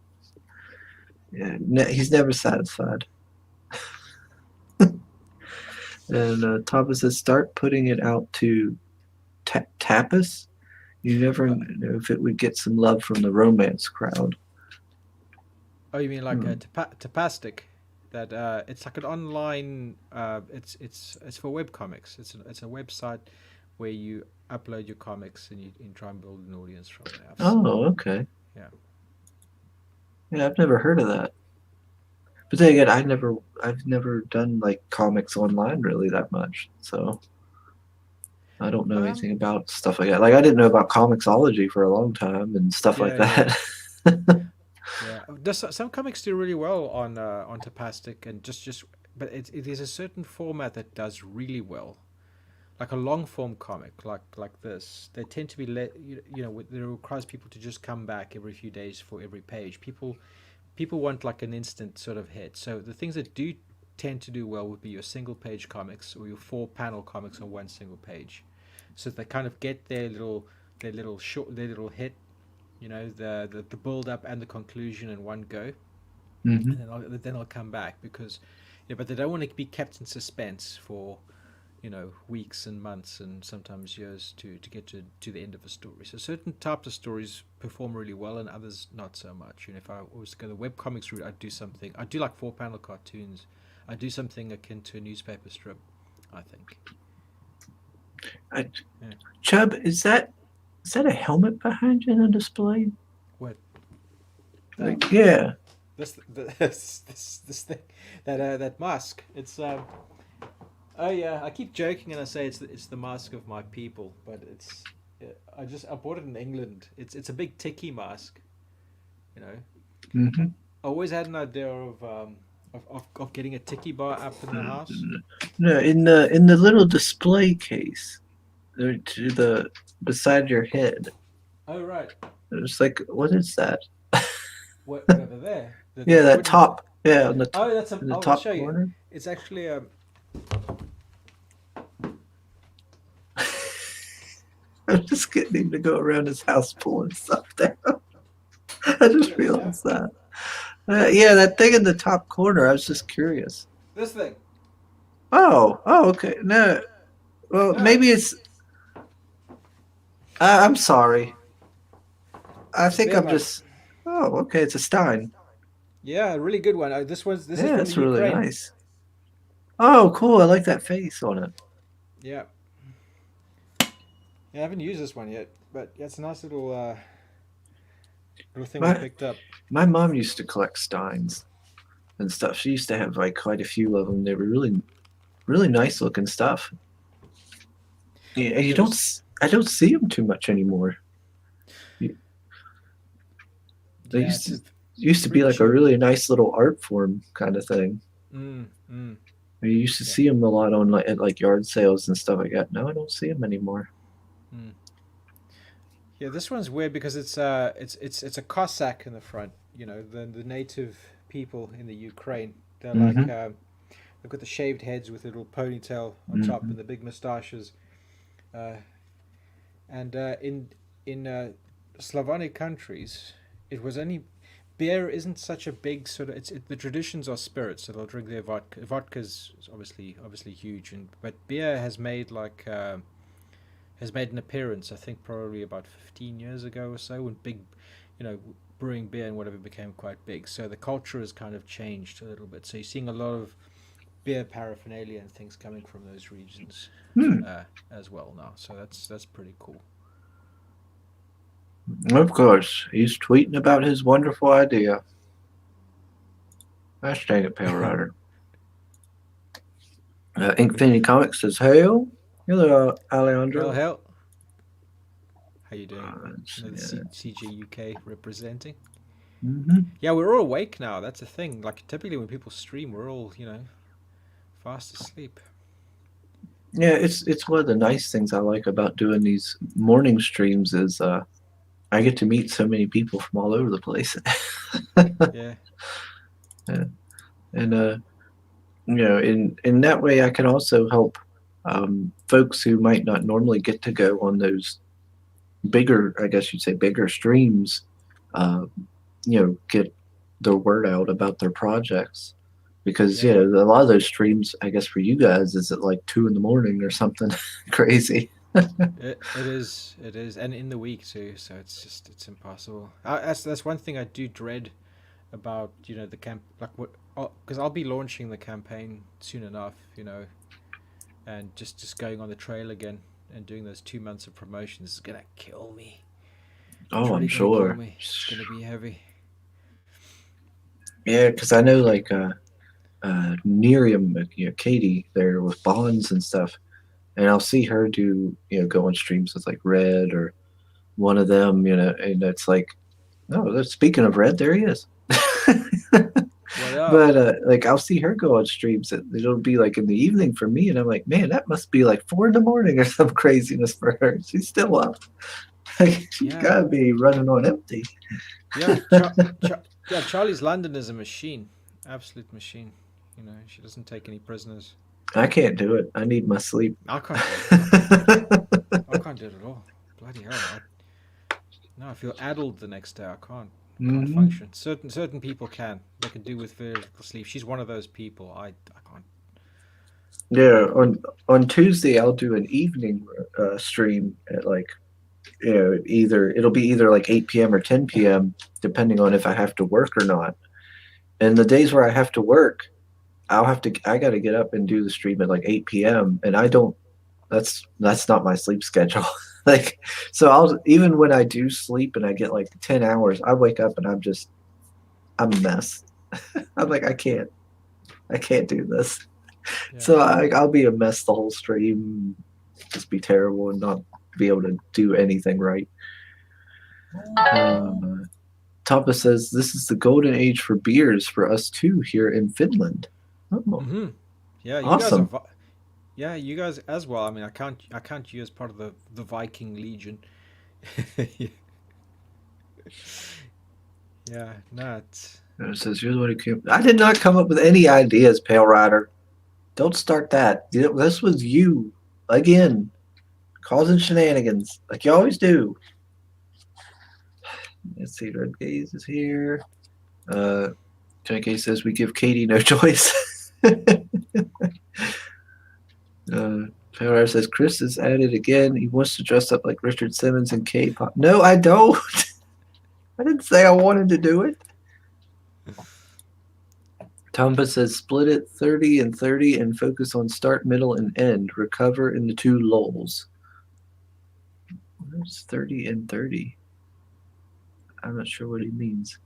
Yeah, he's never satisfied. And Thomas says, start putting it out to Tapas. You never Uh, know if it would get some love from the romance crowd. oh, you mean like Hmm. a Tapastic? That it's like an online. It's for web comics. It's a website where you upload your comics and you try and build an audience from there. Oh, okay. Yeah. Yeah, I've never heard of that. But then again, I've never done like comics online really that much, so I don't know anything Um. about stuff like that. Like I didn't know about Comixology for a long time and stuff like Yeah. Yeah. that. Yeah. Some comics do really well on Tapastic and but it is a certain format that does really well. Like a long form comic, like this, they tend to be it requires people to just come back every few days for every page. People want like an instant sort of hit. So the things that do tend to do well would be your single page comics or your 4 panel comics on one single page. So they kind of get their little hit, the build up and the conclusion in one go, Hmm. and then I'll come back because but they don't want to be kept in suspense for weeks and months and sometimes years to get to the end of a story. So certain types of stories perform really well and others not so much. If I was to go the webcomics route, I'd do like 4-panel cartoons. I'd do something akin to a newspaper strip, I think. Chubb, is that a helmet behind you in the display? What? Yeah. This thing, that mask. It's oh yeah, I keep joking and I say it's the mask of my people, but I bought it in England. It's a big tiki mask, Mm-hmm. I always had an idea of getting a tiki bar up in the house. No, in the little display case, to the beside your head. Oh right. It's like, what is that? What over there? Yeah, that wooden- top. Yeah, on the Oh, that's in the I'll top show you. corner. It's actually a. I'm just getting him to go around his house pulling stuff down. I just realized that. Yeah, that thing in the top corner. I was just curious. This thing. Oh, okay. No, well, No. maybe it's. I'm sorry. I think Beer I'm mug. just. Oh, okay. It's a Stein. Yeah, a really good one. This is Yeah, from that's the really Ukraine. nice. Oh, cool. I like that face on it. Yeah. Yeah, I haven't used this one yet, but yeah, it's a nice little thing we Right. picked up. My mom used to collect Steins and stuff. She used to have like quite a few of them. They were really, really nice looking stuff. Yeah, I don't see them too much anymore. They Yeah, used to be pretty like a cheap. really nice little art form kind of thing. mm. You used to Yeah. see them a lot on at like yard sales and stuff like that. Now I don't see them anymore. Yeah, this one's weird because it's a Cossack in the front. The native people in the Ukraine. They're like they've got the shaved heads with a little ponytail on top and the big moustaches. And in Slavonic countries, it was only beer isn't such a big sort of the traditions are spirits, so they'll drink their vodka. Vodka's obviously huge, but beer has made has made an appearance, I think probably about 15 years ago or so, when brewing beer and whatever became quite big. So the culture has kind of changed a little bit. So you're seeing a lot of beer paraphernalia and things coming from those regions as well now. So that's pretty cool. Of course, he's tweeting about his wonderful idea. Gosh dang it, Pale Rider. Infinity Comics says, "Hail, hello, Alejandro." Well, hell. How you doing? Yeah. CG UK representing. Mm-hmm. Yeah, we're all awake now. That's the thing. Like typically when people stream, we're all fast asleep. Yeah, it's one of the nice things I like about doing these morning streams is I get to meet so many people from all over the place. Yeah. And in that way I can also help folks who might not normally get to go on those bigger, I guess you'd say bigger streams, get the word out about their projects. Because Yeah. a lot of those streams, I guess for you guys, is at like 2 a.m. or something crazy. It is, and in the week too. So it's impossible. That's one thing I do dread about the camp, like what, because I'll be launching the campaign soon enough, and just going on the trail again and doing those 2 months of promotions is gonna kill me. Oh, It's I'm really gonna sure. kill me. It's gonna be heavy. Yeah, because I know like Miriam, Katie there with Bonds and stuff, and I'll see her do go on streams with like Red or one of them, and it's like, oh, speaking of Red, there he is. What up? But like I'll see her go on streams. It'll be like in the evening for me, and I'm like, man, that must be like 4 a.m. or some craziness for her. She's still up. Like, she's Yeah. gotta be running on empty. Yeah, Charlie's London is a machine, absolute machine. She doesn't take any prisoners. I can't do it. I need my sleep. I can't do it. I can't do it at all. Bloody hell! I feel addled the next day. I can't function. Certain people can. They can do with very little sleep. She's one of those people. I can't. Yeah, on Tuesday I'll do an evening stream at like either it'll be either like 8 p.m. or 10 p.m. depending on if I have to work or not. And the days where I have to work, I got to get up and do the stream at like 8 p.m. and I don't that's not my sleep schedule. Like so I'll even when I do sleep and I get like 10 hours, I wake up and I'm a mess. I'm like I can't do this. Yeah. So I'll be a mess the whole stream, just be terrible and not be able to do anything right. Tapa says this is the golden age for beers for us too here in Finland. Oh, Mm-hmm. Yeah, you awesome. guys are. Yeah, you guys as well. I mean, I count you as part of the Viking Legion. Yeah, no, it's It says you're the one who came. I did not come up with any ideas, Pale Rider. Don't start that. This was you again, causing shenanigans like you always do. Let's see, Red Gaze is here. JK says we give Katie no choice. Power says Chris is at it again. He wants to dress up like Richard Simmons and K-pop. No, I don't. I didn't say I wanted to do it. Tomba says split it 30 and 30 and focus on start, middle, and end. Recover in the two lulls. Where's 30 and 30? I'm not sure what he means.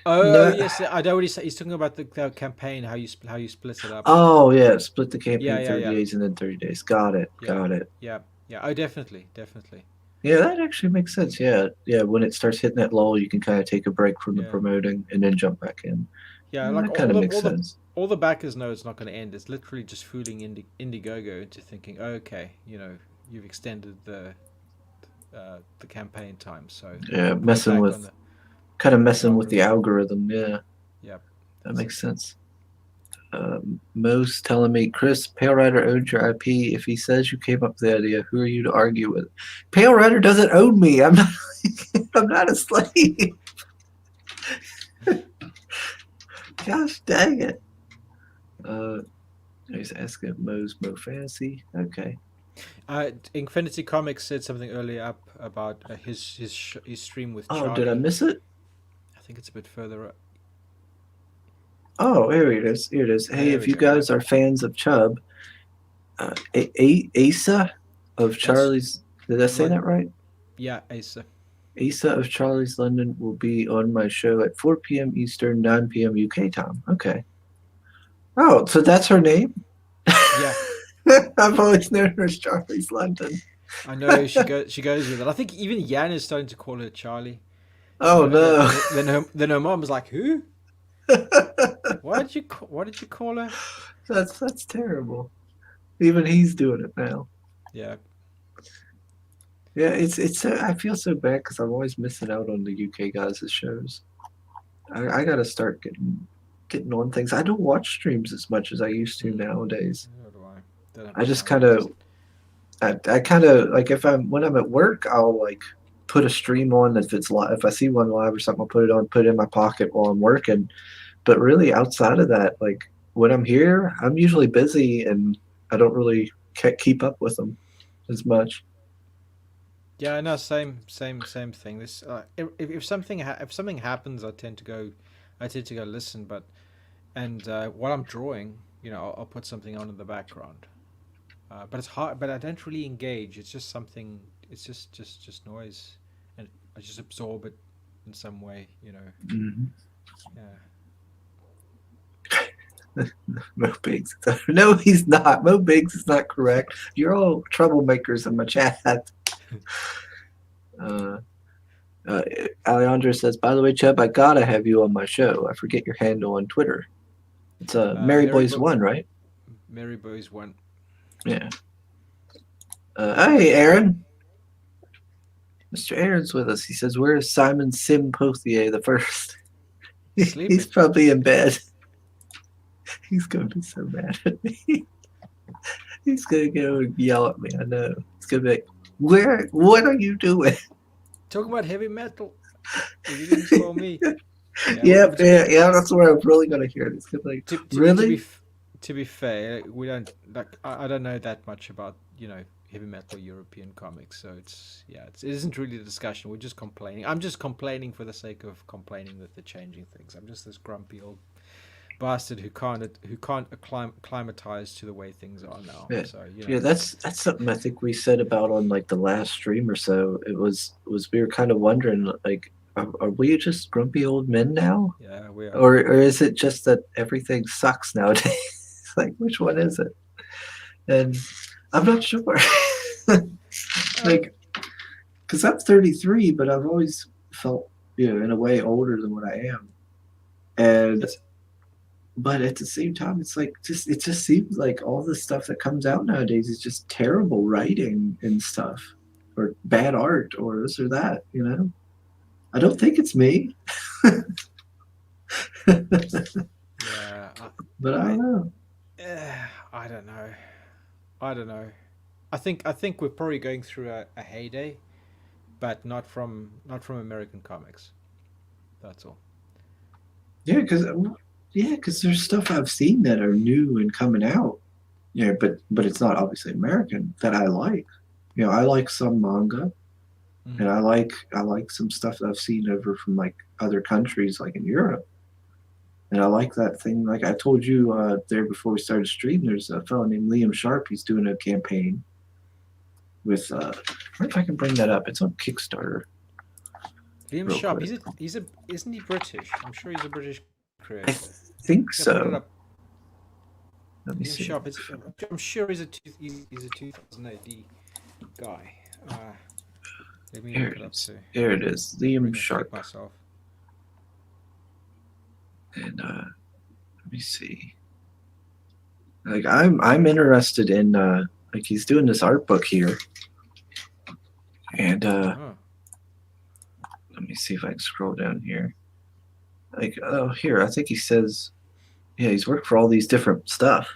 oh yes, I know what he's talking about the campaign. How you split it up. Oh yeah, split the campaign Yeah, 30 days and then 30 days. Got it. Yeah. Got it. Yeah. Oh, definitely. Yeah, that actually makes sense. Yeah. When it starts hitting that lull, you can kind of take a break from the Yeah. promoting and then jump back in. Yeah, That kind of makes sense. All the backers know it's not going to end. It's literally just fooling Indiegogo into thinking, oh, okay, you've extended the campaign time, so Yeah, put it messing back with on the- kind of messing with the algorithm. Yeah. Yep. That makes sense. Mo's telling me, Chris, Pale Rider owns your IP. If he says you came up with the idea, who are you to argue with? Pale Rider doesn't own me. I'm not. I'm not a slave. Gosh dang it. He's asking Mo's Mo Fantasy. Okay. Infinity Comics said something earlier up about his stream with Charlie. Oh, did I miss it? I think it's a bit further up. Oh, here it is. Here it is. Hey, There if we you go, guys are fans of Chubb, Asa of Charlie's. Did I say that right? Yeah, Asa. Asa of Charlie's London will be on my show at 4 p.m. Eastern, 9 p.m. UK time. Okay. Oh, so that's her name? Yeah. I've always known her as Charlie's London. I know she goes with it. I think even Jan is starting to call her Charlie. Oh no! Then her mom was like, "Who? What did you call her?" That's terrible. Even he's doing it now. Yeah. Yeah, it's so, I feel so bad because I'm always missing out on the UK guys' shows. I gotta start getting on things. I don't watch streams as much as I used to nowadays. Nor do I. Don't have I just time. I kind of like when I'm at work, I'll like put a stream on if it's live. If I see one live or something, I'll put it on, put it in my pocket while I'm working. But really, outside of that, like when I'm here, I'm usually busy and I don't really keep up with them as much. Yeah, no, same thing. This if something happens, I tend to go listen. But while I'm drawing, I'll put something on in the background. But it's hard. But I don't really engage. It's just something. It's just noise, and I just absorb it in some way. Mm-hmm. Yeah. Mo Biggs. No, he's not. Mo Biggs is not correct. You're all troublemakers in my chat. Alejandro says, by the way, Chubb, I gotta have you on my show. I forget your handle on Twitter. It's Mary Boys 1, right? Mary Boys 1. Yeah. Hey, Aaron. Mr. Aaron's with us. He says, where is Simon Simpothier the first? He's probably in bed. He's going to be so mad at me. He's going to go and yell at me. I know. He's going to be like, what are you doing? Talking about heavy metal. You didn't call me. Yeah, Yeah, to yeah, be yeah. That's where I'm really gonna hear this. 'Cause, like, really? to be fair, we don't like. I don't know that much about heavy metal European comics, so it isn't really a discussion. We're just complaining. I'm just complaining for the sake of complaining that they're changing things. I'm just this grumpy old bastard who can't acclimatize to the way things are now. Yeah, So yeah. That's something I think we said about on like the last stream or so. It was we were kind of wondering like, are we just grumpy old men now, yeah, we are. or is it just that everything sucks nowadays? Like, which one is it? And I'm not sure. Uh, Like, because I'm 33, but I've always felt, in a way older than what I am. And it's but at the same time, it's like it just seems like all the stuff that comes out nowadays is just terrible writing and stuff, or bad art, or this or that. I don't think it's me, yeah. but I I don't know. I don't know. I don't know. I think we're probably going through a heyday, but not from American comics. That's all. Yeah, because there's stuff I've seen that are new and coming out. Yeah, but it's not obviously American that I like. I like some manga, and Mm. I like some stuff that I've seen over from like other countries, like in Europe. And I like that thing. Like I told you there before we started streaming, there's a fellow named Liam Sharp. He's doing a campaign with. I wonder if I can bring that up. It's on Kickstarter, Liam real Sharp. quick. Isn't he British? I'm sure he's a British I creator. think Yeah, put it so. up. Let me Liam see. Sharp. I'm sure he's a 2000 AD guy. Let me Here look it it up is. too. Here it is. Bring Liam a check Sharp. myself. And let me see. Like I'm interested in like he's doing this art book here, and Oh. let me see if I can scroll down here. Like, oh, here I think he says, yeah, he's worked for all these different stuff,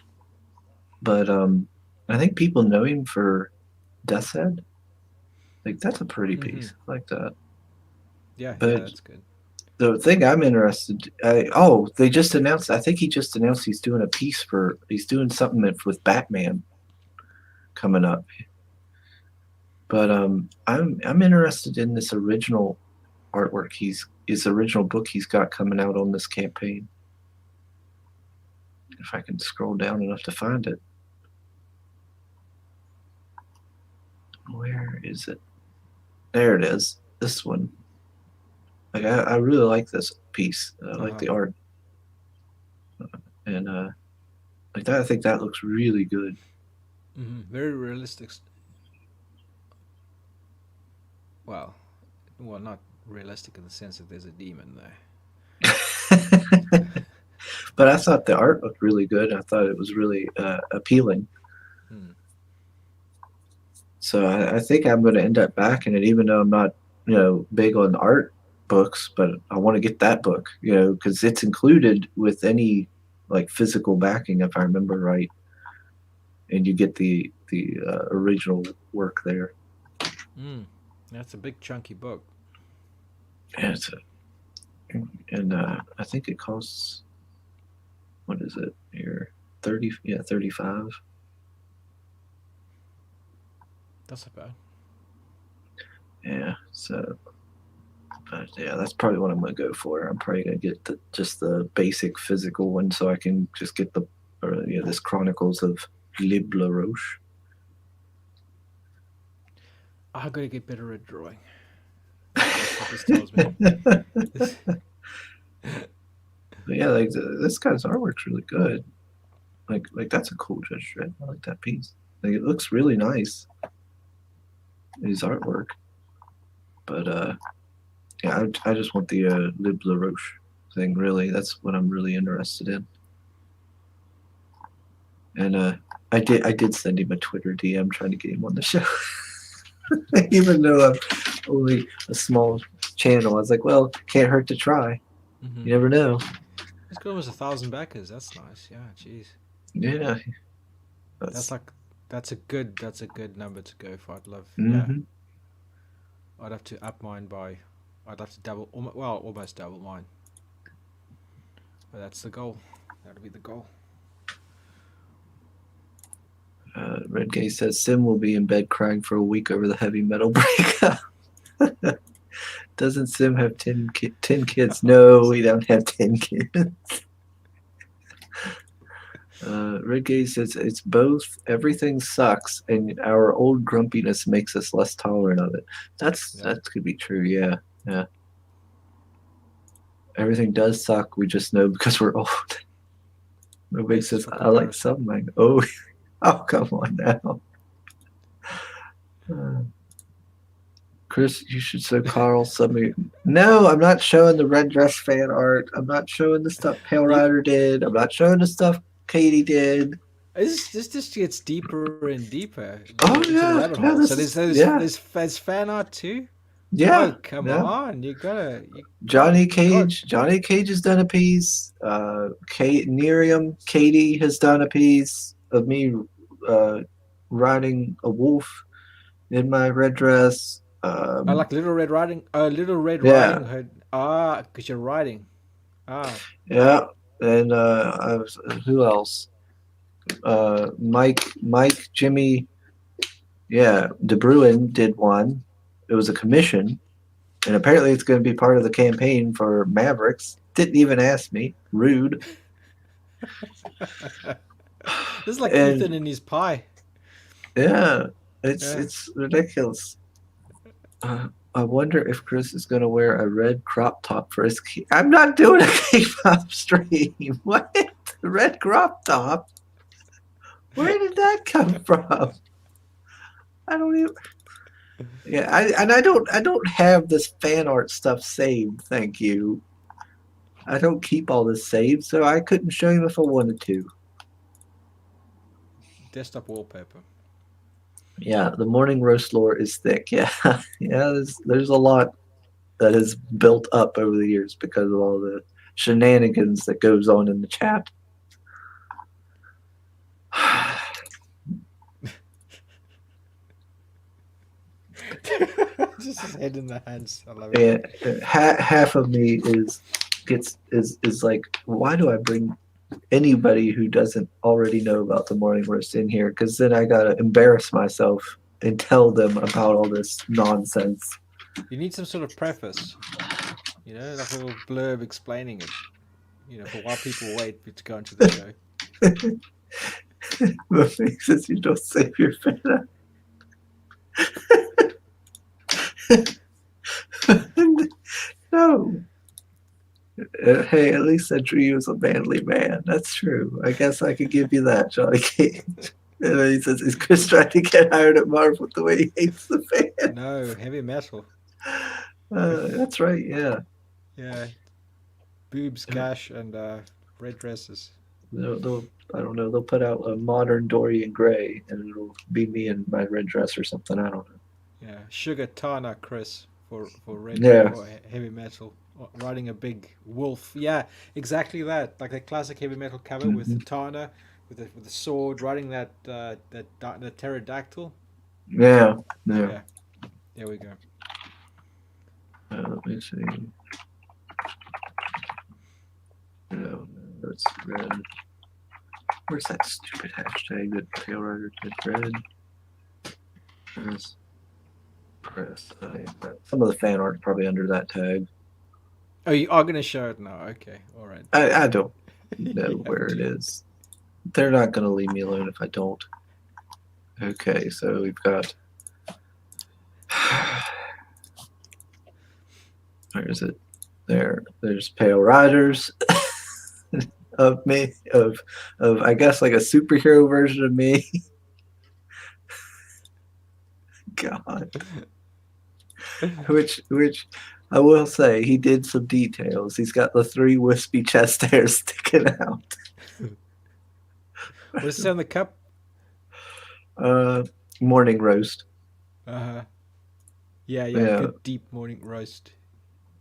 but I think people know him for Death's Head. Like that's a pretty Mm-hmm. piece. I like that. Yeah, yeah, But that's good. the thing I'm interested, they just announced. I think he just announced he's doing something with Batman coming up. But I'm interested in this original artwork. His original book he's got coming out on this campaign. If I can scroll down enough to find it. Where is it? There it is. This one. Like I really like this piece. I like Uh-huh. the art, and like that. I think that looks really good. Mm-hmm. Very realistic. Well, not realistic in the sense that there's a demon there. But I thought the art looked really good. I thought it was really appealing. Hmm. So I think I'm going to end up backing it, even though I'm not, big on art books. But I want to get that book, because it's included with any like physical backing, if I remember right, and you get the original work there. Mm. That's a big chunky book. And and I think it costs, what is it here, 30? Yeah, 35. That's not bad. Yeah, so. But yeah, that's probably what I'm gonna go for. I'm probably gonna get just the basic physical one, so I can just get this Chronicles of Lib La Roche. I gotta get better at drawing. That's what this tells me. But yeah, like this guy's artwork's really good. Like that's a cool Judge Dredd. I like that piece. Like it looks really nice. His artwork, but yeah, I just want the Lib La Roche thing. Really, that's what I'm really interested in. And I did send him a Twitter DM trying to get him on the show. Even though I'm only a small channel, I was like, well, can't hurt to try. Mm-hmm. You never know. It's got almost 1,000 backers. That's nice. Yeah, jeez. Yeah. That's a good number to go for. I'd love. Yeah, Mm-hmm. I'd have to up mine by. I'd have to double. Almost double mine. But that's the goal. That'll be the goal. Red Gay says Sim will be in bed crying for a week over the heavy metal breakup. Doesn't Sim have 10 kids? No, we don't have 10 kids. Red Gay says it's both. Everything sucks, and our old grumpiness makes us less tolerant of it. That could be true. Yeah. Everything does suck. We just know because we're old. Nobody says I like something. Oh, come on now. Chris, you should show Carl some. No, I'm not showing the red dress fan art. I'm not showing the stuff Pale Rider did. I'm not showing the stuff Katie did. This just gets deeper and deeper into the Yeah, rabbit hole. So there's fan art too. Yeah. Oh, come on! Johnny Cage has done a piece. Katie has done a piece of me riding a wolf in my red dress. I like Little Red Riding. Little Red Riding Hood. Because you're riding. Yeah, and who else? Mike, Jimmy. Yeah, De Bruin did one. It was a commission, and apparently it's going to be part of the campaign for Mavericks. Didn't even ask me. Rude. This is like Ethan and his pie. Yeah, it's ridiculous. I wonder if Chris is going to wear a red crop top for his key. I'm not doing a K-pop stream. What? Red crop top? Where did that come from? I don't even. Yeah, I don't have this fan art stuff saved. Thank you. I don't keep all this saved, so I couldn't show you if I wanted to. Desktop wallpaper. Yeah, the morning roast lore is thick. Yeah, there's a lot that has built up over the years because of all the shenanigans that goes on in the chat. Just his head in the hands. I love it. Yeah, half of me is like, why do I bring anybody who doesn't already know about the morning roast in here? Because then I gotta embarrass myself and tell them about all this nonsense. You need some sort of preface, like a little blurb explaining it, for why people wait to go into the show. What makes it you don't save your feta? No. Hey, at least I drew you as a manly man. That's true. I guess I could give you that, Johnny Cage. And then he says, is Chris trying to get hired at Marvel with the way he hates the fan? No, heavy metal. That's right, yeah. Yeah. Boobs, cash, and red dresses. I don't know, they'll put out a modern Dorian Gray, and it'll be me in my red dress or something. I don't know. Yeah, Shugah, Tana, Chris for red or heavy metal. Riding a big wolf. Yeah, exactly that. Like the classic heavy metal cover with the Tana, with the sword, riding that pterodactyl. Yeah. There we go. Let me see. No, it's red. Where's that stupid hashtag that Pale Rider did? Red. Press. Some of the fan art probably under that tag. Oh, you are going to show it now? Okay, all right. I don't know where it is. They're not going to leave me alone if I don't. Okay, so we've got... Where is it? There's Pale Riders of me, of I guess like a superhero version of me. God. Which I will say, he did some details. He's got the 3 wispy chest hairs sticking out. What's it on the cup? Morning roast. Yeah, good deep morning roast.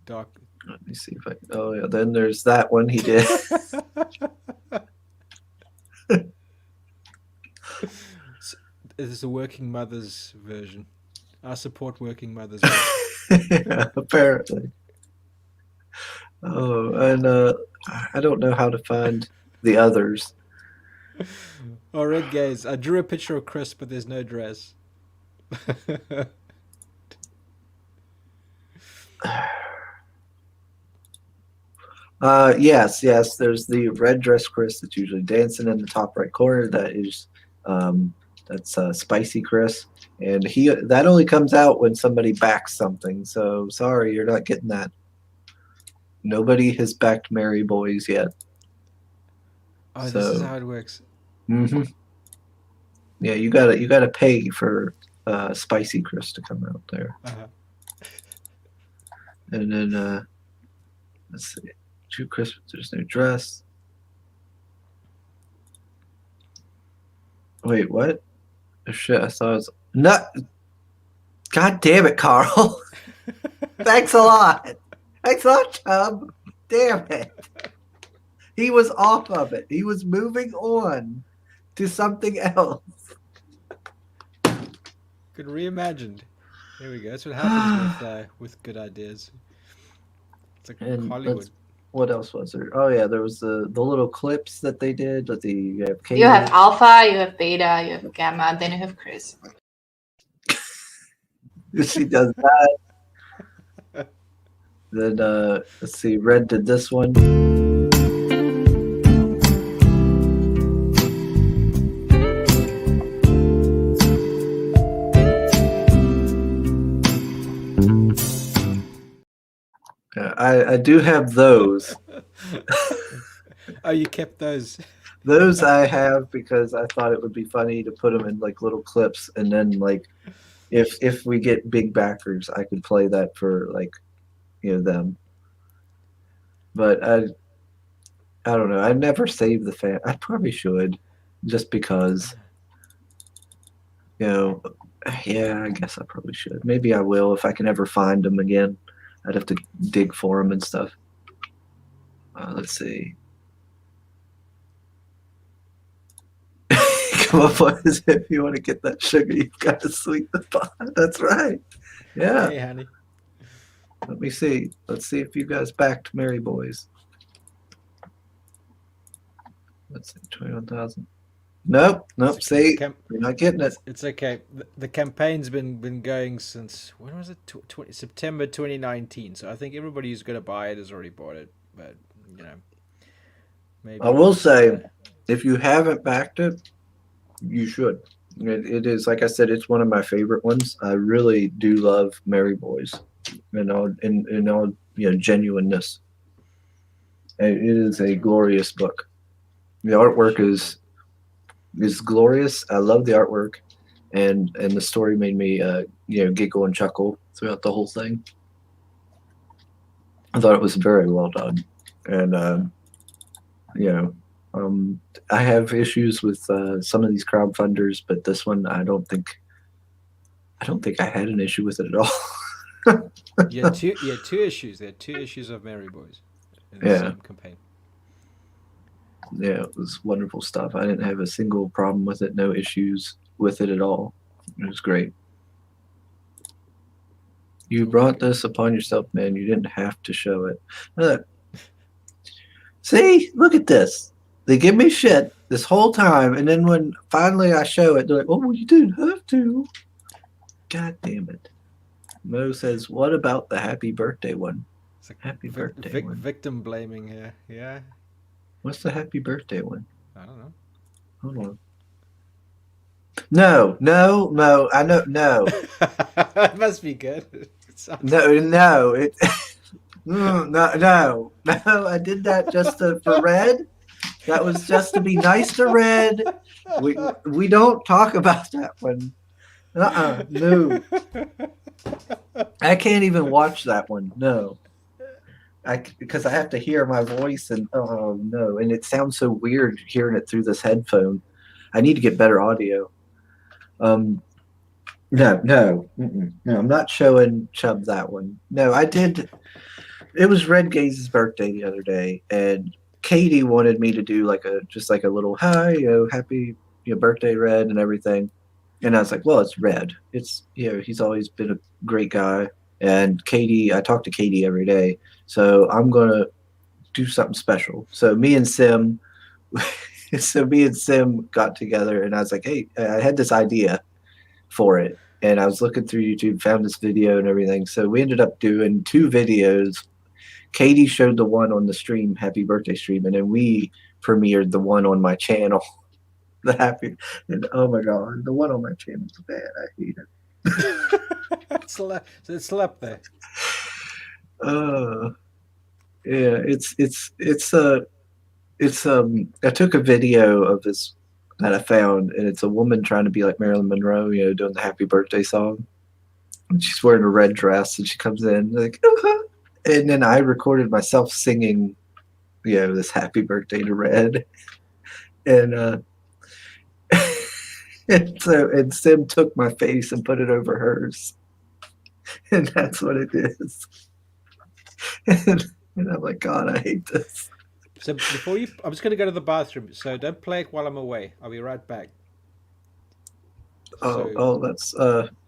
Dark. Let me see if I... Oh, yeah, then there's that one he did. This is a working mother's version. I support working mothers. Yeah, apparently. Oh, and I don't know how to find the others. Oh, Red Gaze. I drew a picture of Chris, but there's no dress. Yes. There's the red dress Chris that's usually dancing in the top right corner. Um, that's Spicy Chris, and he that only comes out when somebody backs something. So sorry, you're not getting that. Nobody has backed Mary Boys yet. Oh, this is So, how it works. hmm yeah, you gotta pay for Spicy Chris to come out there, Uh-huh. and then let's see, True Christmas. There's no dress. Wait, what? Oh, shit, I thought it was not. God damn it, Carl. Thanks a lot. Thanks a lot, Chubb. Damn it. He was off of it. He was moving on to something else. Good reimagined. There we go. That's what happens with good ideas. It's like And Hollywood. what else was there? Oh yeah, there was the little clips that they did. That you have You have Katie. alpha, you have beta, you have gamma, then you have Chris. She does that. Then let's see, Red did this one. I do have those. Oh, you kept those. Those I have because I thought it would be funny to put them in like little clips, and then like if we get big backers, I could play that for like them. But I don't know. I never saved the fan. I probably should, just because Yeah, I guess I probably should. Maybe I will if I can ever find them again. I'd have to dig for them and stuff. Let's see. Come up with this if you want to get that sugar, you've got to sweeten the pot. That's right. Yeah. Hey, honey. Let me see. Let's see if you guys backed Mary Boys. Let's see, 21,000. Nope. See, you're not getting it. It's okay. The campaign's been going since when was it? September 2019. So I think everybody who's going to buy it has already bought it. But maybe I will say, if you haven't backed it, you should. It is, like I said, it's one of my favorite ones. I really do love Mary Boys, in all genuineness. It is a glorious book. The artwork is glorious. I love the artwork, and the story made me giggle and chuckle throughout the whole thing. I thought it was very well done, and I have issues with some of these crowdfunders, but this one I don't think I had an issue with it at all. two issues. There are 2 issues of Mary Boys in the same campaign. Yeah, it was wonderful stuff. I didn't have a single problem with it, no issues with it at all. It was great. You brought this upon yourself, man. You didn't have to show it. See, look at this. They give me shit this whole time, and then when finally I show it, they're like, "Oh, well, you didn't have to." God damn it. Mo says, "What about the happy birthday one?" It's like Happy birthday one. Victim blaming here. Yeah. What's the happy birthday one? I don't know. Hold on. No. I know. No. It must be good. No. It. No. I did that just for Red. That was just to be nice to Red. We don't talk about that one. No. I can't even watch that one. No. Because I have to hear my voice, and oh no, and it sounds so weird hearing it through this headphone. I need to get better audio. No, I'm not showing Chubb that one. No, I did. It was Red Gaze's birthday the other day, and Katie wanted me to do like a little hi, happy birthday, Red, and everything. And I was like, well, it's Red. It's he's always been a great guy. And Katie, I talk to Katie every day, So I'm gonna do something special. So me and Sim, got together, and I was like, hey, I had this idea for it, and I was looking through YouTube, found this video and everything. So we ended up doing 2 videos. Katie showed the one on the stream, happy birthday stream, and then we premiered the one on my channel, the happy. And oh my god, the one on my channel is bad. I hate it. It's still up there. Yeah, I took a video of this that I found, and it's a woman trying to be like Marilyn Monroe, doing the happy birthday song. And she's wearing a red dress, and she comes in like, and then I recorded myself singing, this happy birthday to Red, and and Sim took my face and put it over hers, and that's what it is. And I'm like, God, I hate this. So I'm just going to go to the bathroom. So don't play it while I'm away. I'll be right back. That's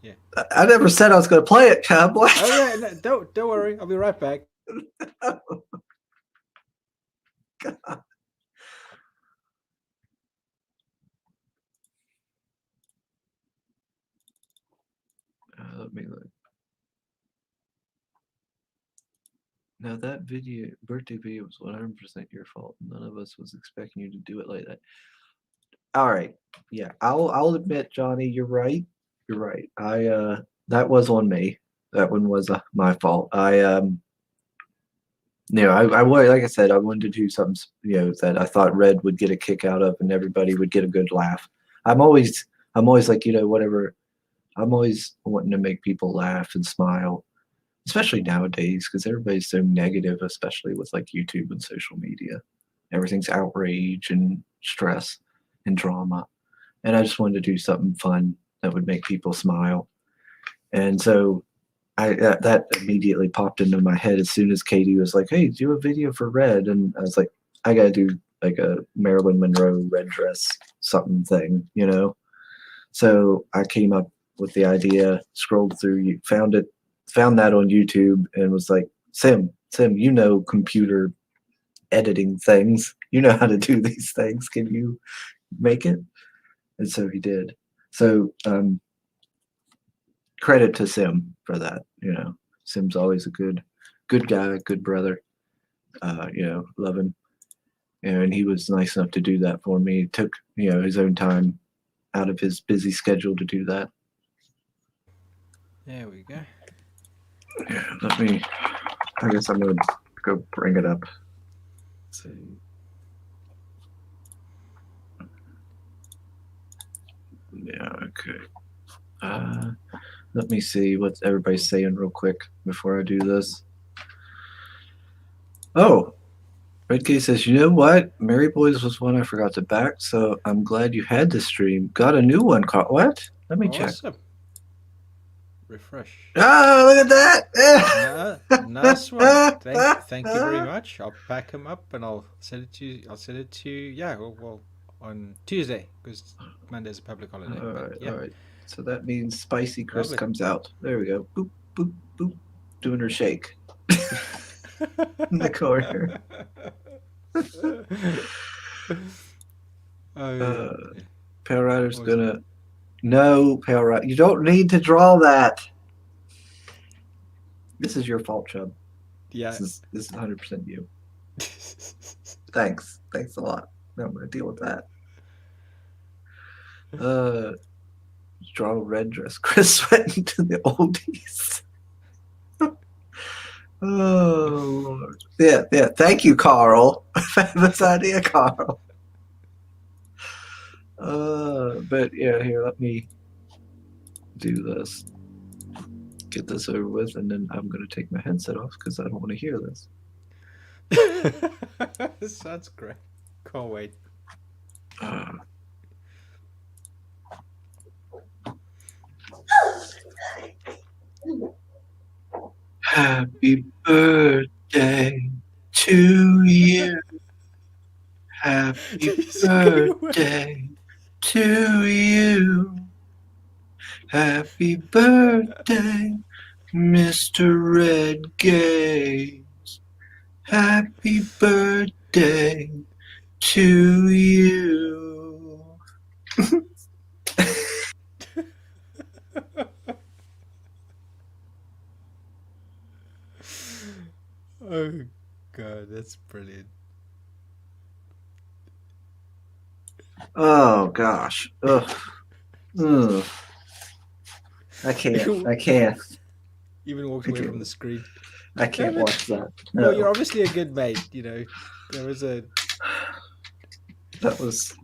yeah. I never said I was going to play it, Cowboy. Oh yeah, no, don't worry. I'll be right back. Oh, God. Let me look. Now that birthday video was 100% your fault. None of us was expecting you to do it like that. All right, yeah, I'll admit, Johnny, you're right. You're right. That was on me. That one was my fault. I like I said, I wanted to do something, that I thought Red would get a kick out of, and everybody would get a good laugh. I'm always like, whatever. I'm always wanting to make people laugh and smile, especially nowadays, because everybody's so negative, especially with like YouTube and social media. Everything's outrage and stress and drama, and I just wanted to do something fun that would make people smile. And so that immediately popped into my head as soon as Katie was like, "Hey, do a video for Red," and I was like, "I gotta do like a Marilyn Monroe red dress something thing," So I came up with the idea, scrolled through, found that on YouTube, and was like, Sim, computer editing things. You know how to do these things. Can you make it? And so he did. So credit to Sim for that. Sim's always a good guy, good brother. Love him. And he was nice enough to do that for me. He took, his own time out of his busy schedule to do that. There we go. Yeah, I guess I'm gonna go bring it up. Let's see. Yeah, okay. Let me see what everybody's saying real quick before I do this. Oh, Redkey says, you know what? Mary Boys was one I forgot to back, so I'm glad you had the stream. Got a new one, Carl. What? Let me check. Awesome. Refresh. Oh, look at that! Nice one. Thank you very much. I'll pack them up and I'll send it to you. Yeah, well on Tuesday, because Monday's a public holiday. All right. So that means Spicy Chris Lovely. comes out. There we go. Boop, boop, boop. Doing her shake in the corner. Pale Rider's gonna. No, Pale Rider. You don't need to draw that. This is your fault, Chubb. Yeah. This is 100% you. Thanks a lot. No, I'm gonna deal with that. Draw a red dress. Chris went into the oldies. Oh Lord. Yeah. Thank you, Carl. Famous idea, Carl. But yeah, here, let me do this. Get this over with, and then I'm gonna take my headset off because I don't want to hear this. This sounds great. Can't wait. Happy birthday to you. Happy birthday to you. Happy birthday, Mr. Red Gaze. Happy birthday to you. Oh god, that's brilliant. Oh gosh. Ugh. Ugh. I can't. I can't. Even walked I away from can't. the screen. I No, can't but watch that. well, you're No. obviously a good mate. There was a That was.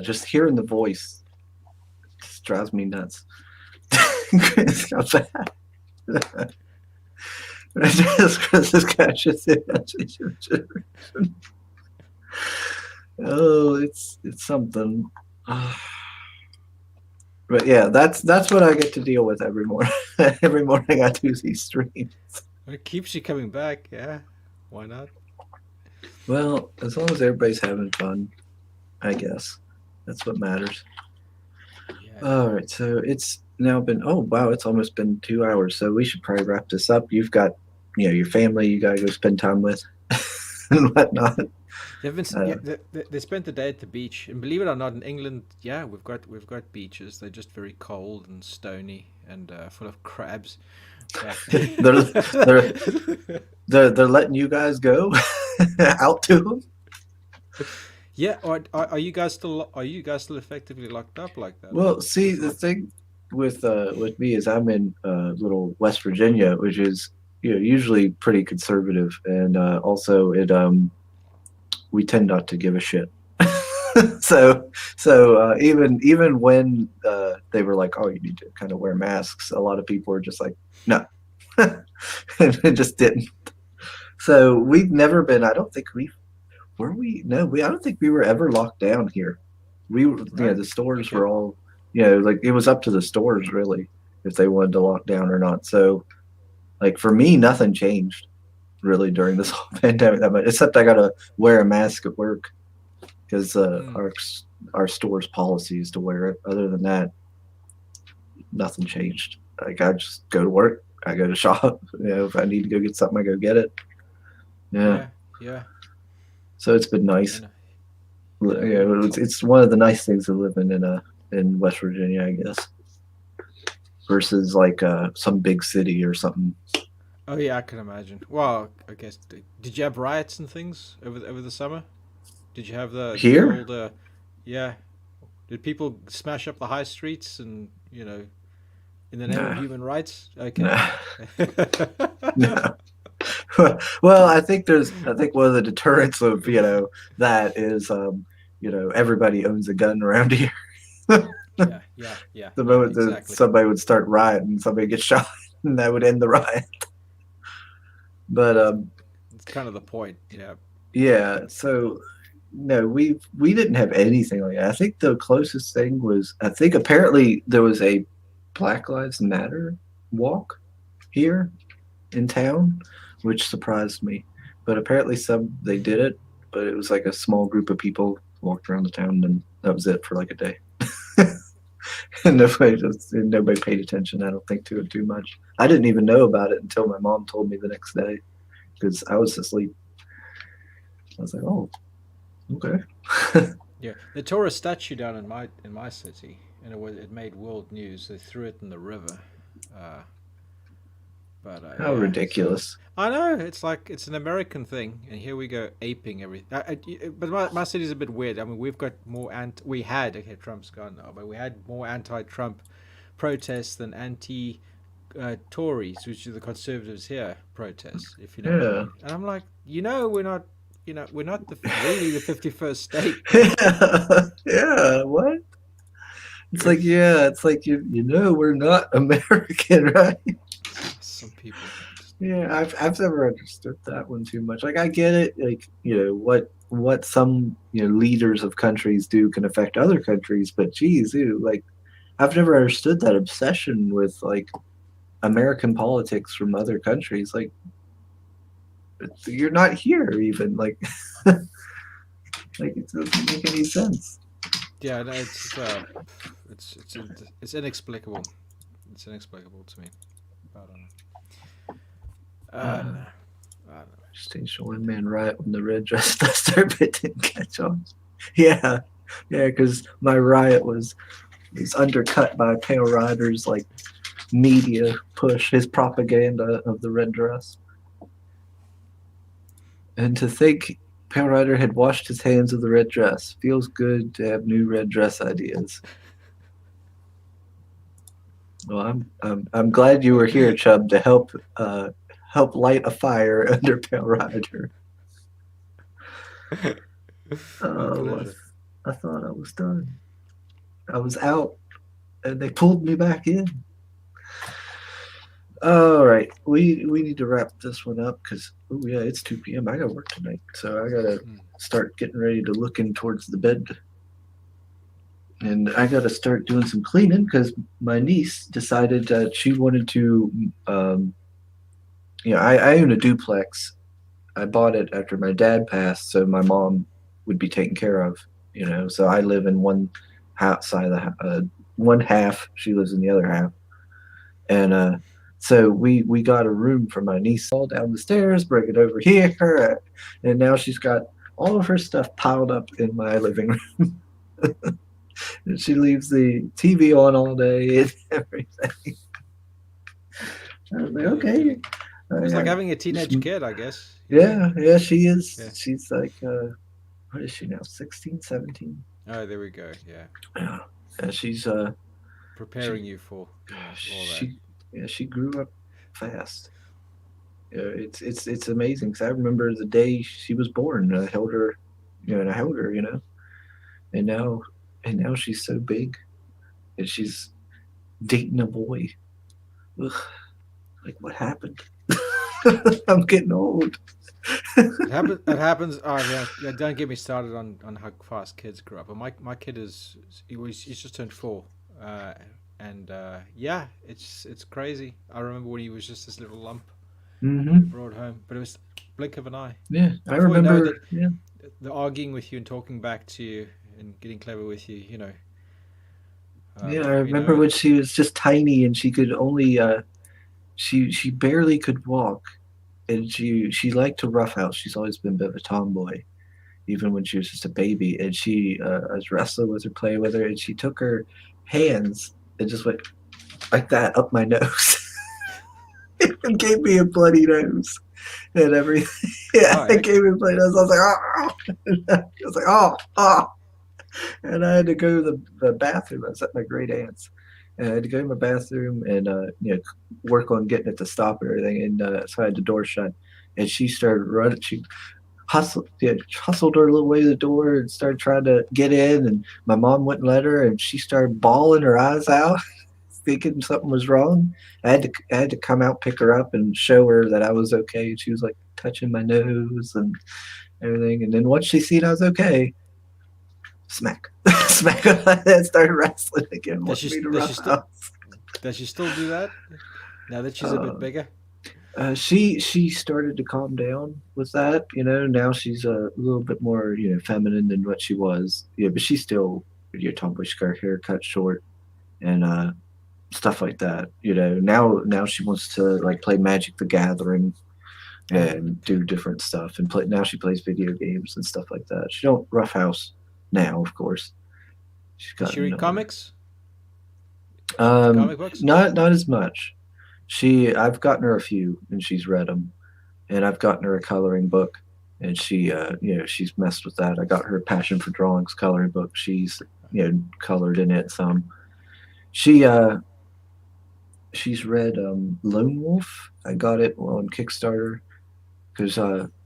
Just hearing the voice just drives me nuts. Chris got that. Chris got just oh, it's something. But yeah, that's what I get to deal with every morning. Every morning I do these streams. it keeps you coming back. Yeah, why not? Well, as long as everybody's having fun, I guess that's what matters. Yeah. All right, so it's now been oh wow, it's almost been 2 hours. So we should probably wrap this up. You've got your family you gotta go spend time with and whatnot. They've been Uh, yeah, they spent the day at the beach, and believe it or not, in England, yeah, we've got beaches. They're just very cold and stony and full of crabs. But they're they're they're letting you guys go out to them. yeah, are you guys still effectively locked up like that? Well, see, With the like thing with me is I'm in little West Virginia, which is usually pretty conservative, and also it we tend not to give a shit. So even when they were like, oh, you need to kind of wear masks, a lot of people were just like, no, and it just didn't. So we've never been. I don't think we were we. No, we. I don't think we were ever locked down here. We were, right, the stores okay, were all, like it was up to the stores really if they wanted to lock down or not. So like for me, nothing changed really during this whole pandemic that much, except I got to wear a mask at work because mm, our store's policy is to wear it. Other than that, nothing changed. Like I just go to work, I go to shop. If I need to go get something, I go get it. Yeah. yeah, yeah, So it's been you nice. know, It's one of the nice things of living in West Virginia, I guess, versus like some big city or something. oh yeah, I can imagine. Well, I guess did you have riots and things over the summer? Did you have the Here? old yeah? Did people smash up the high streets and in the name of Nah, human rights? Okay. nah, no. Well, I think one of the deterrents of that is everybody owns a gun around here. Yeah, yeah, yeah, The yeah, moment that exactly. somebody would start rioting, somebody gets shot, and that would end the riot. But It's kind of the point. Yeah. yeah, so no, we didn't have anything like that. I think the closest thing was I think apparently there was a Black Lives Matter walk here in town, which surprised me. But apparently they did it, but it was like a small group of people walked around the town, and that was it for like a day. And nobody paid attention. I don't think to it too much. I didn't even know about it until my mom told me the next day because I was asleep. I was like, oh, okay. Yeah. They tore a statue down in my city, and it made world news. They threw it in the river. Uh, but How yeah, so ridiculous. I know it's like it's an American thing, and here we go aping everything. But my city's a bit weird. I mean, we've got more we had okay, Trump's gone now, but we had more anti-Trump protests than Tories, which are the conservatives here, protests. If you know what I Yeah. mean. And I'm like, we're not really the 51st state. Yeah. Yeah. What? It's like, It's yeah, it's like we're not American, right? some people. Just, Yeah, I've never understood that one too much. Like I get it, like, what some, leaders of countries do can affect other countries, but geez, like I've never understood that obsession with like American politics from other countries. Like you're not here even. Like like it doesn't make any sense. yeah, no, it's inexplicable. It's inexplicable to me. But I don't know. I don't know. Stage one man riot when the red dress duster bit didn't catch on. Yeah, yeah, because my riot was undercut by Pale Rider's like media push, his propaganda of the red dress. And to think Pale Rider had washed his hands of the red dress. Feels good to have new red dress ideas. Well, I'm glad you were here, Chubb, to help light a fire under Pale Rider. My pleasure. I thought I was done. I was out, and they pulled me back in. All right, we need to wrap this one up because yeah, it's 2 p.m. I got work tonight, so I gotta start getting ready to looking towards the bed, and I gotta start doing some cleaning because my niece decided that she wanted to. I own a duplex. I bought it after my dad passed, so my mom would be taken care of. So I live in one house side of the one half. She lives in the other half, and so we got a room for my niece all down the stairs, bring it over here, and now she's got all of her stuff piled up in my living room. And she leaves the TV on all day and everything. I was like, okay. It's like having a teenage kid, I guess. Yeah, she is. Yeah. She's like, what is she now? 16, 17? Oh, there we go. Yeah. Yeah, she's Preparing you for all that. she grew up fast. It's amazing because I remember the day she was born. I held her, and I held her, and now she's so big, and she's dating a boy. Ugh, like what happened? I'm getting old. It happens. Oh yeah. Don't get me started on how fast kids grow up. But my kid he's just turned 4, and yeah, it's crazy. I remember when he was just this little lump brought home, but it was blink of an eye. Yeah, I Before you know remember. Yeah, the arguing with you and talking back to you and getting clever with you. yeah, I before you remember know when it. she was just tiny and she could only she barely could walk, and she liked to roughhouse. She's always been a bit of a tomboy, even when she was just a baby. And I was wrestling with her, playing with her, and she took her hands and just went like that up my nose. It gave me a bloody nose and everything. Yeah, Oh, it gave me a bloody nose. I was like, oh, I was like, oh, and I had to go to the bathroom. I was at my great aunt's, and I had to go to my bathroom and work on getting it to stop and everything. And so I had the door shut, and she started running. She hustled her little way to the door and started trying to get in, and my mom wouldn't let her, and she started bawling her eyes out, thinking something was wrong. I had to come out, pick her up, and show her that I was okay. And she was like touching my nose and everything. And then once she seen I was okay, smack, smack on my head, started wrestling again. Does she still do that now that she's a bit bigger? She started to calm down with that. Now she's a little bit more feminine than what she was. Yeah, but she's still tomboy. She got her hair cut short and stuff like that. Now she wants to like play Magic the Gathering and do different stuff and play. Now she plays video games and stuff like that. She don't roughhouse now, of course. Does she read comics? Um, Comic books? not as much. I've gotten her a few, and she's read them, and I've gotten her a coloring book, and she's messed with that. I got her a Passion for Drawings coloring book. She's colored in it some. She's read Lone Wolf. I got it on Kickstarter because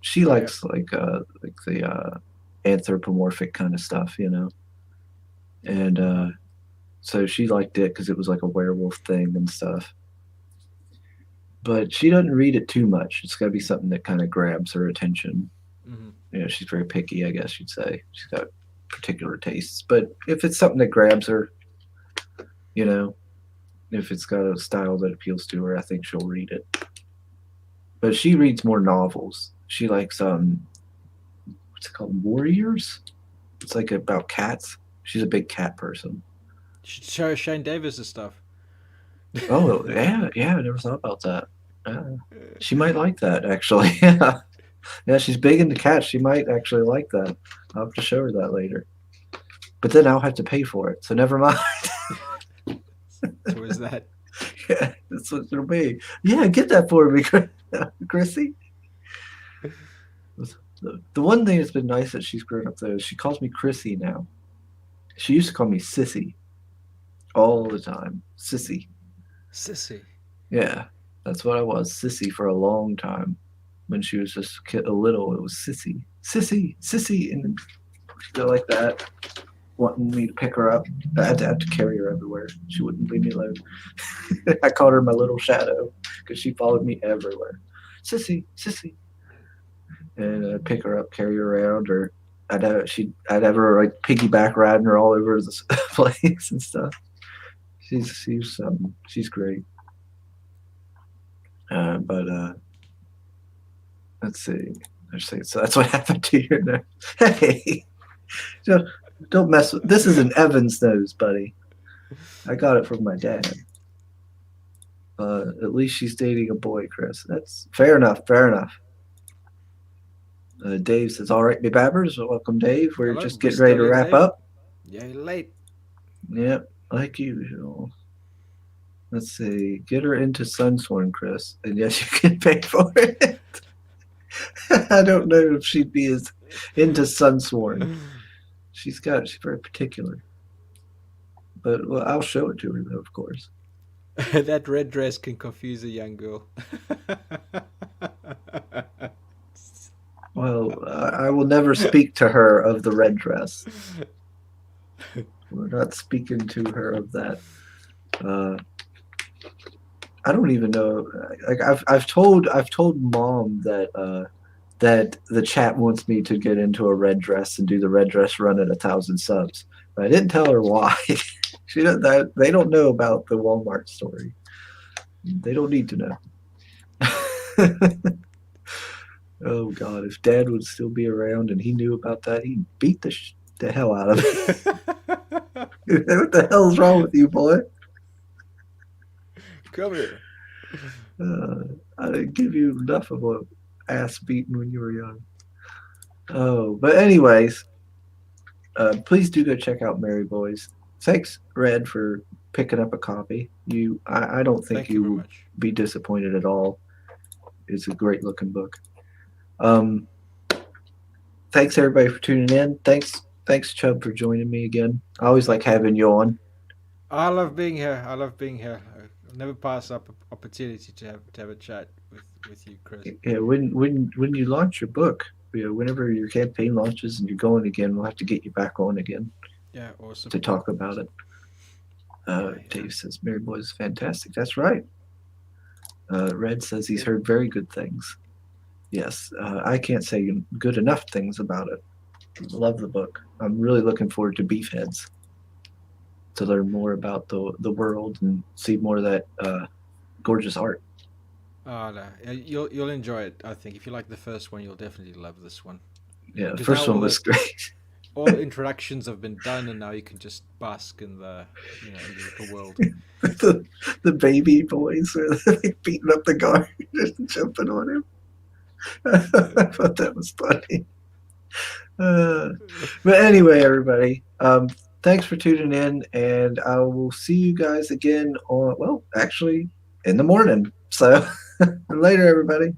she likes like the anthropomorphic kind of stuff, and so she liked it because it was like a werewolf thing and stuff. But she doesn't read it too much. It's got to be something that kind of grabs her attention. Mm-hmm. She's very picky, I guess you'd say. She's got particular tastes. But if it's something that grabs her, if it's got a style that appeals to her, I think she'll read it. But she reads more novels. She likes what's it called? Warriors? It's like about cats. She's a big cat person. You should show Shane Davis' stuff. Oh, yeah, I never thought about that. She might like that, actually. Yeah. Yeah, she's big into cats. She might actually like that. I'll have to show her that later. But then I'll have to pay for it, so never mind. So is that? Yeah, that's what it'll be. Yeah, get that for me, Chrissy. The one thing that's been nice that she's grown up, though, is she calls me Chrissy now. She used to call me Sissy all the time. Sissy. Sissy. Yeah, that's what I was. Sissy for a long time. When she was just a little, it was Sissy. Sissy, Sissy. And she'd go like that, wanting me to pick her up. I had to carry her everywhere. She wouldn't leave me alone. I called her my little shadow because she followed me everywhere. Sissy, Sissy. And I'd pick her up, carry her around, or I'd have her like piggyback riding her all over the place and stuff. She's great. But let's see. So that's what happened to you now. Hey, don't mess with. This is an Evans nose, buddy. I got it from my dad. At least she's dating a boy, Chris. That's fair enough. Fair enough. Dave says, "All right, me babbers, welcome, Dave. We're Hello, just we're getting ready to still in, wrap Dave. up." Yeah, you're late. Yep, like usual. Let's see. Get her into Sunsworn, Chris, and yes, you can pay for it. I don't know if she'd be as into Sunsworn. She's very particular. But well, I'll show it to her, though, of course. That red dress can confuse a young girl. Well, I will never speak to her of the red dress. We're not speaking to her of that. I don't even know. Like I've told Mom that that the chat wants me to get into a red dress and do the red dress run at 1,000 subs. But I didn't tell her why. They don't know about the Walmart story. They don't need to know. Oh God! If Dad would still be around and he knew about that, he'd beat the hell out of me. What the hell's wrong with you, boy? Come here. I didn't give you enough of a ass beating when you were young. Oh, but anyways, please do go check out Merry Boys. Thanks, Red, for picking up a copy. I don't think Thank you very will much. be disappointed at all. It's a great looking book. Thanks everybody for tuning in. Thanks Chubb for joining me again. I always like having you on. I love being here. I'll never pass up an opportunity to have a chat with you, Chris. Yeah, when you launch your book, whenever your campaign launches and you're going again, we'll have to get you back on again. Yeah, awesome. To talk about it. Dave says Mary Boy is fantastic. That's right. Red says he's heard very good things. Yes, I can't say good enough things about it. Love the book. I'm really looking forward to Beefheads to learn more about the world and see more of that gorgeous art. Oh no, you'll enjoy it. I think if you like the first one, you'll definitely love this one. Yeah, the Because first now one was great. All the introductions have been done, and now you can just bask in the in the world. the baby boys were like beating up the guard and jumping on him. I thought that was funny. But anyway, everybody, thanks for tuning in, and I will see you guys again actually in the morning. So later, everybody.